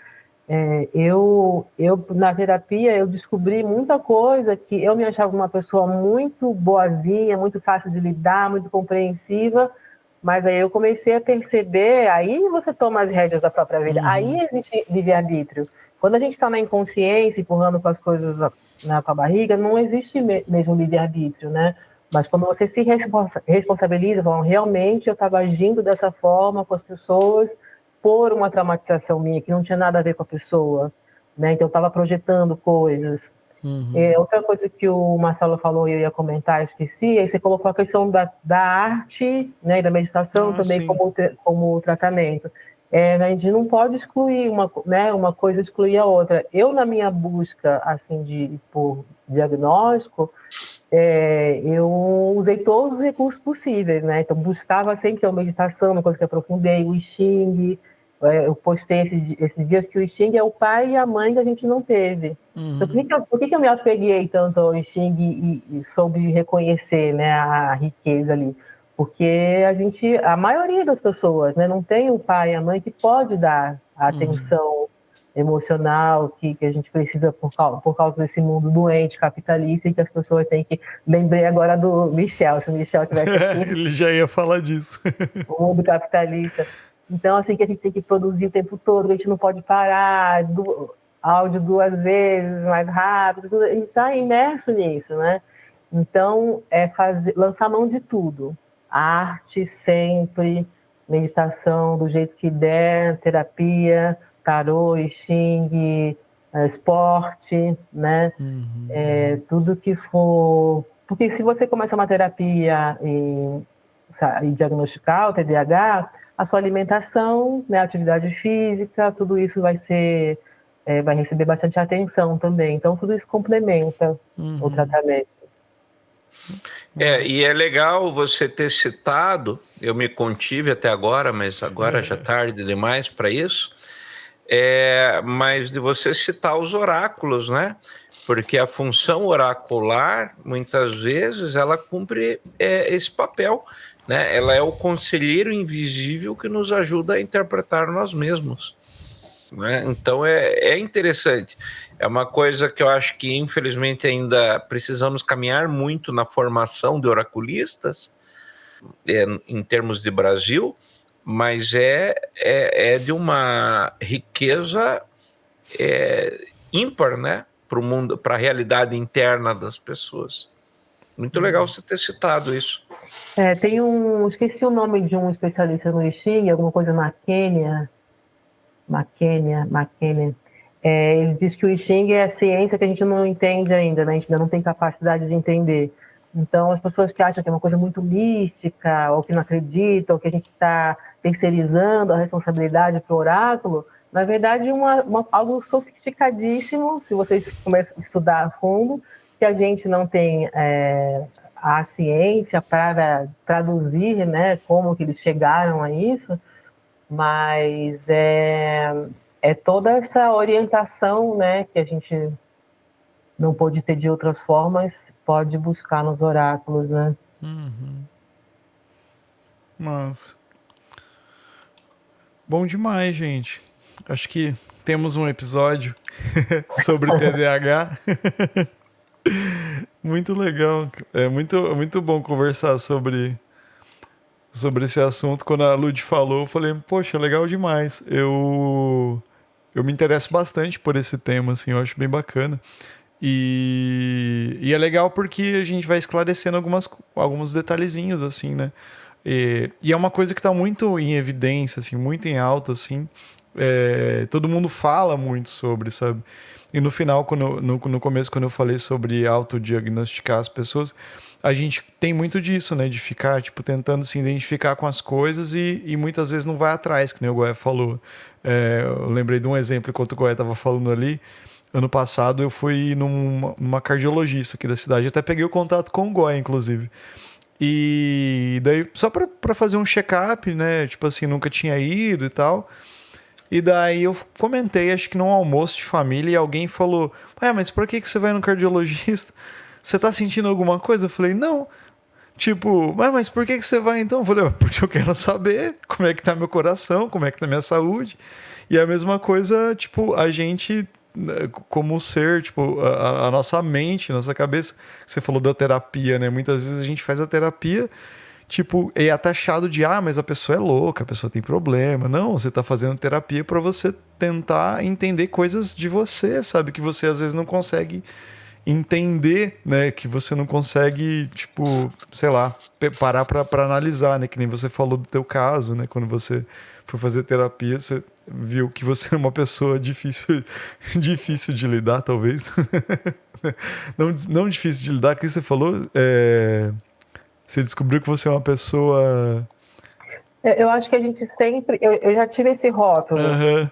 Eu na terapia, eu descobri muita coisa que eu me achava uma pessoa muito boazinha, muito fácil de lidar, muito compreensiva, mas aí eu comecei a perceber, aí você toma as rédeas da própria vida, aí existe livre-arbítrio. Quando a gente está na inconsciência, empurrando com as coisas com a barriga, não existe mesmo livre-arbítrio, né? Mas quando você se responsabiliza, falando, realmente eu estava agindo dessa forma com as pessoas por uma traumatização minha, que não tinha nada a ver com a pessoa, né? Então eu estava projetando coisas. Outra coisa que o Marcelo falou e eu ia comentar, esqueci, aí você colocou a questão da arte, né, e da meditação também como tratamento. A gente não pode excluir uma coisa, excluir a outra. Eu, na minha busca assim, por diagnóstico, eu usei todos os recursos possíveis, né? Então, buscava sempre a meditação, uma coisa que aprofundei, o Xing. Eu postei esses dias que o Xing é o pai e a mãe que a gente não teve. Então, por que eu me apeguei tanto ao Xing e soube reconhecer, né, a riqueza ali? Porque a maioria das pessoas, né, não tem o pai e a mãe que pode dar a atenção emocional que a gente precisa por causa desse mundo doente, capitalista, e que as pessoas têm que... Lembrei agora do Michel, se o Michel estivesse aqui.
Ele já ia falar disso.
O mundo capitalista. Então, assim, que a gente tem que produzir o tempo todo, a gente não pode parar, áudio 2 vezes, mais rápido, a gente está imerso nisso, né? Então, lançar mão de tudo. Arte sempre, meditação do jeito que der, terapia, tarô, Xing, esporte, né? Tudo que for... Porque se você começa uma terapia e diagnosticar o TDAH, a sua alimentação, né, atividade física, tudo isso vai receber bastante atenção também. Então, tudo isso complementa o tratamento.
E é legal você ter citado, eu me contive até agora, mas agora já é tarde demais para isso, mas de você citar os oráculos, né? Porque a função oracular, muitas vezes, ela cumpre esse papel, né? Ela é o conselheiro invisível que nos ajuda a interpretar nós mesmos, né? Então é interessante. É uma coisa que eu acho que, infelizmente, ainda precisamos caminhar muito na formação de oraculistas, em termos de Brasil, mas é de uma riqueza ímpar, né? Para o mundo, para a realidade interna das pessoas. Muito legal você ter citado isso.
Tem esqueci o nome de um especialista no I Ching, alguma coisa McKenna. Ele diz que o I Ching é a ciência que a gente não entende ainda, né? A gente ainda não tem capacidade de entender. Então, as pessoas que acham que é uma coisa muito mística, ou que não acreditam, ou que a gente está terceirizando a responsabilidade para o oráculo, na verdade, algo sofisticadíssimo, se vocês começam a estudar a fundo, que a gente não tem a ciência para traduzir, né, como que eles chegaram a isso, mas é toda essa orientação, né, que a gente não pode ter de outras formas, pode buscar nos oráculos, né?
Mas bom demais, gente. Acho que temos um episódio sobre TDAH. Muito legal. É muito bom conversar sobre esse assunto. Quando a Lud falou, eu falei, poxa, legal demais. Eu me interesso bastante por esse tema, assim, eu acho bem bacana. E é legal porque a gente vai esclarecendo alguns detalhezinhos, assim, né? E é uma coisa que está muito em evidência, assim, muito em alta, assim. Todo mundo fala muito sobre, sabe? E no final, no começo, quando eu falei sobre autodiagnosticar as pessoas, a gente tem muito disso, né? De ficar, tipo, tentando se identificar com as coisas e muitas vezes não vai atrás, que nem o Goé falou. Eu lembrei de um exemplo, enquanto o Goé estava falando ali. Ano passado eu fui numa cardiologista aqui da cidade. Até peguei o contato com o Goé, inclusive. E daí, só pra fazer um check-up, né? Tipo assim, nunca tinha ido e tal. E daí eu comentei, acho que num almoço de família, e alguém falou, mas por que você vai no cardiologista? Você tá sentindo alguma coisa? Eu falei, não. Tipo, mas por que você vai então? Eu falei, porque eu quero saber como é que tá meu coração, como é que tá minha saúde. E a mesma coisa, tipo, a gente, como ser, tipo, a nossa mente, nossa cabeça. Você falou da terapia, né? Muitas vezes a gente faz a terapia, tipo, é taxado de, mas a pessoa é louca, a pessoa tem problema. Não, você tá fazendo terapia para você tentar entender coisas de você, sabe? Que você às vezes não consegue entender, né? Que você não consegue, tipo, sei lá, parar pra analisar, né? Que nem você falou do teu caso, né? Quando você foi fazer terapia, você viu que você é uma pessoa difícil de lidar, talvez. Não difícil de lidar, que você falou, você descobriu que você é uma pessoa...
Eu acho que a gente sempre... Eu já tive esse rótulo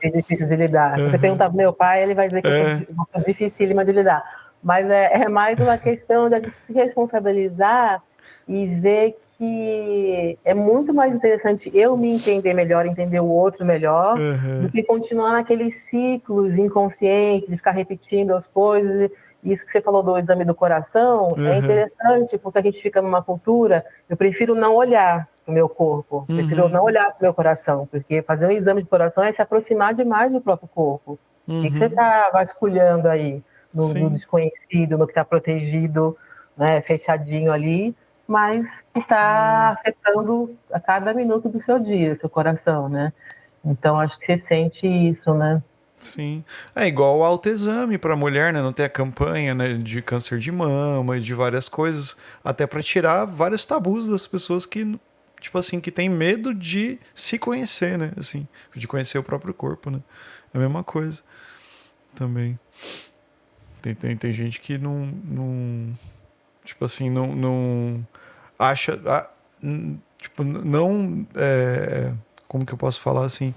de difícil de lidar. Se você perguntar pro meu pai, ele vai dizer que eu sou dificílima de lidar. Mas é mais uma questão da gente se responsabilizar e ver que é muito mais interessante eu me entender melhor, entender o outro melhor, do que continuar naqueles ciclos inconscientes, de ficar repetindo as coisas. Isso que você falou do exame do coração é interessante, porque a gente fica numa cultura, eu prefiro não olhar para o meu corpo, prefiro não olhar para o meu coração, porque fazer um exame de coração é se aproximar demais do próprio corpo. O que você está vasculhando aí? No desconhecido, no que está protegido, né, fechadinho ali, mas que está afetando a cada minuto do seu dia, o seu coração, né? Então, acho que você sente isso, né?
Sim. É igual o autoexame para mulher, né? Não tem a campanha, né, de câncer de mama e de várias coisas, até para tirar vários tabus das pessoas que, tipo assim, que tem medo de se conhecer, né? Assim, de conhecer o próprio corpo, né? É a mesma coisa também. Tem gente que não tipo assim, não acha, tipo, não, como que eu posso falar assim,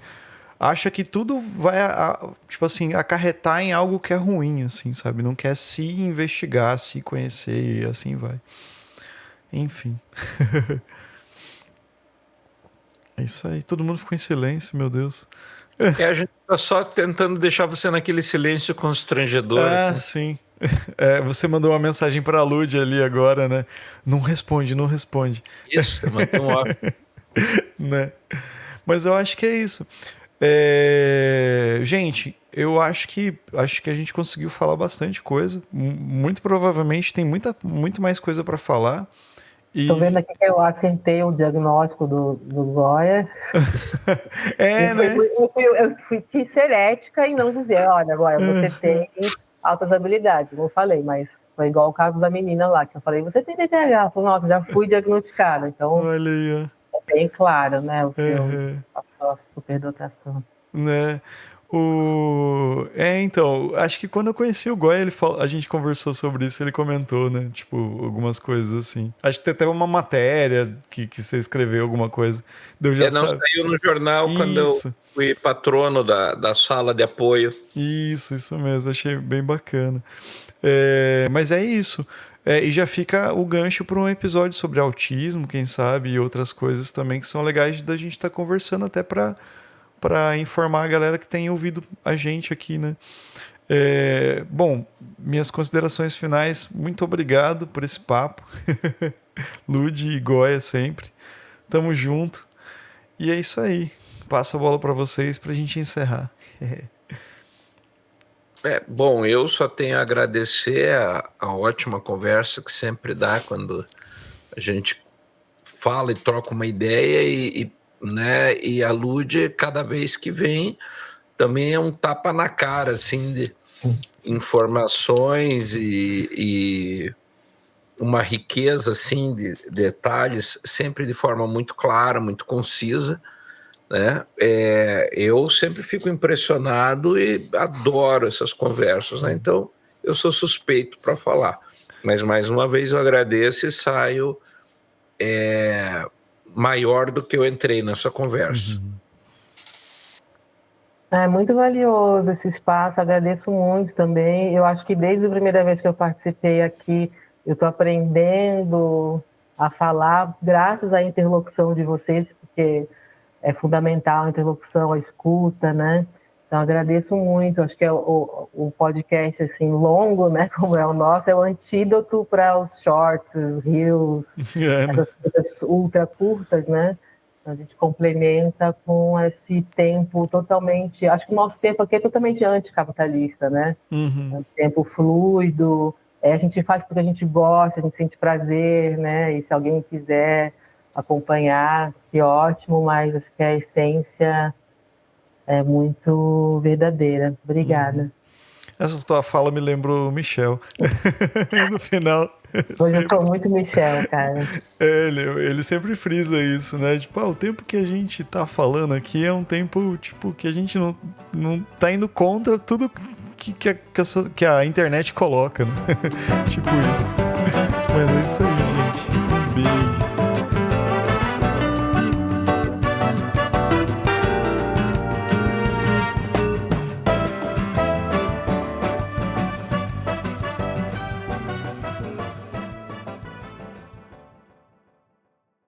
acha que tudo vai, tipo assim, acarretar em algo que é ruim, assim, sabe? Não quer se investigar, se conhecer e assim vai. Enfim. É isso aí. Todo mundo ficou em silêncio, meu Deus.
A gente tá só tentando deixar você naquele silêncio constrangedor.
Ah,
assim.
sim. Você mandou uma mensagem para a Lud ali agora, né? Não responde.
Isso, mandou um ótimo.
Né? Mas eu acho que é isso. Gente, eu acho que a gente conseguiu falar bastante coisa. Muito provavelmente tem muito mais coisa para falar.
Tô vendo aqui que eu acertei o diagnóstico do Goya.
Né?
Eu fui ser ética e não dizer, olha, agora você tem altas habilidades, não falei, mas foi igual o caso da menina lá, que eu falei, você tem TDAH? Ela falou, nossa, já fui diagnosticada. Então,
olha aí, ó.
é bem claro, né,
Uhum.
a sua superdotação.
Né? Então, acho que quando eu conheci o Goya, a gente conversou sobre isso, ele comentou, né? Tipo, algumas coisas assim. Acho que tem até uma matéria que você escreveu, alguma coisa. Eu já
Não
sabe.
saiu no jornal quando eu
Isso,
fui patrono da sala de apoio.
isso mesmo, achei bem bacana. Mas é isso. E já fica o gancho para um episódio sobre autismo, quem sabe, e outras coisas também que são legais da gente estar conversando até para informar a galera que tem ouvido a gente aqui, né? Bom, minhas considerações finais, muito obrigado por esse papo. Lud e Goya sempre. Tamo junto. E é isso aí. Passo a bola para vocês para a gente encerrar.
Bom, eu só tenho a agradecer a ótima conversa que sempre dá quando a gente fala e troca uma ideia né, e a Lud, cada vez que vem, também é um tapa na cara, assim, de informações e uma riqueza, assim, de detalhes, sempre de forma muito clara, muito concisa, né? Eu sempre fico impressionado e adoro essas conversas, né? Então, eu sou suspeito para falar. Mas, mais uma vez, eu agradeço e saio maior do que eu entrei nessa conversa.
É muito valioso esse espaço, agradeço muito também. Eu acho que desde a primeira vez que eu participei aqui, eu estou aprendendo a falar, graças à interlocução de vocês, porque é fundamental a interlocução, a escuta, né? Então, agradeço muito. Acho que o podcast, assim, longo, né? Como é o nosso, é o antídoto para os shorts, os reels, essas coisas ultra curtas, né? A gente complementa com esse tempo totalmente... Acho que o nosso tempo aqui é totalmente anticapitalista, né? É um tempo fluido, a gente faz porque a gente gosta, a gente sente prazer, né? E se alguém quiser acompanhar, que ótimo, mas acho que a essência é muito verdadeira. Obrigada.
Essa tua fala me lembrou o Michel. No final.
Hoje eu tô muito Michel, cara.
Ele sempre frisa isso, né? Tipo, o tempo que a gente tá falando aqui é um tempo, tipo, que a gente não tá indo contra tudo que a internet coloca, né? Tipo isso. Mas é isso aí.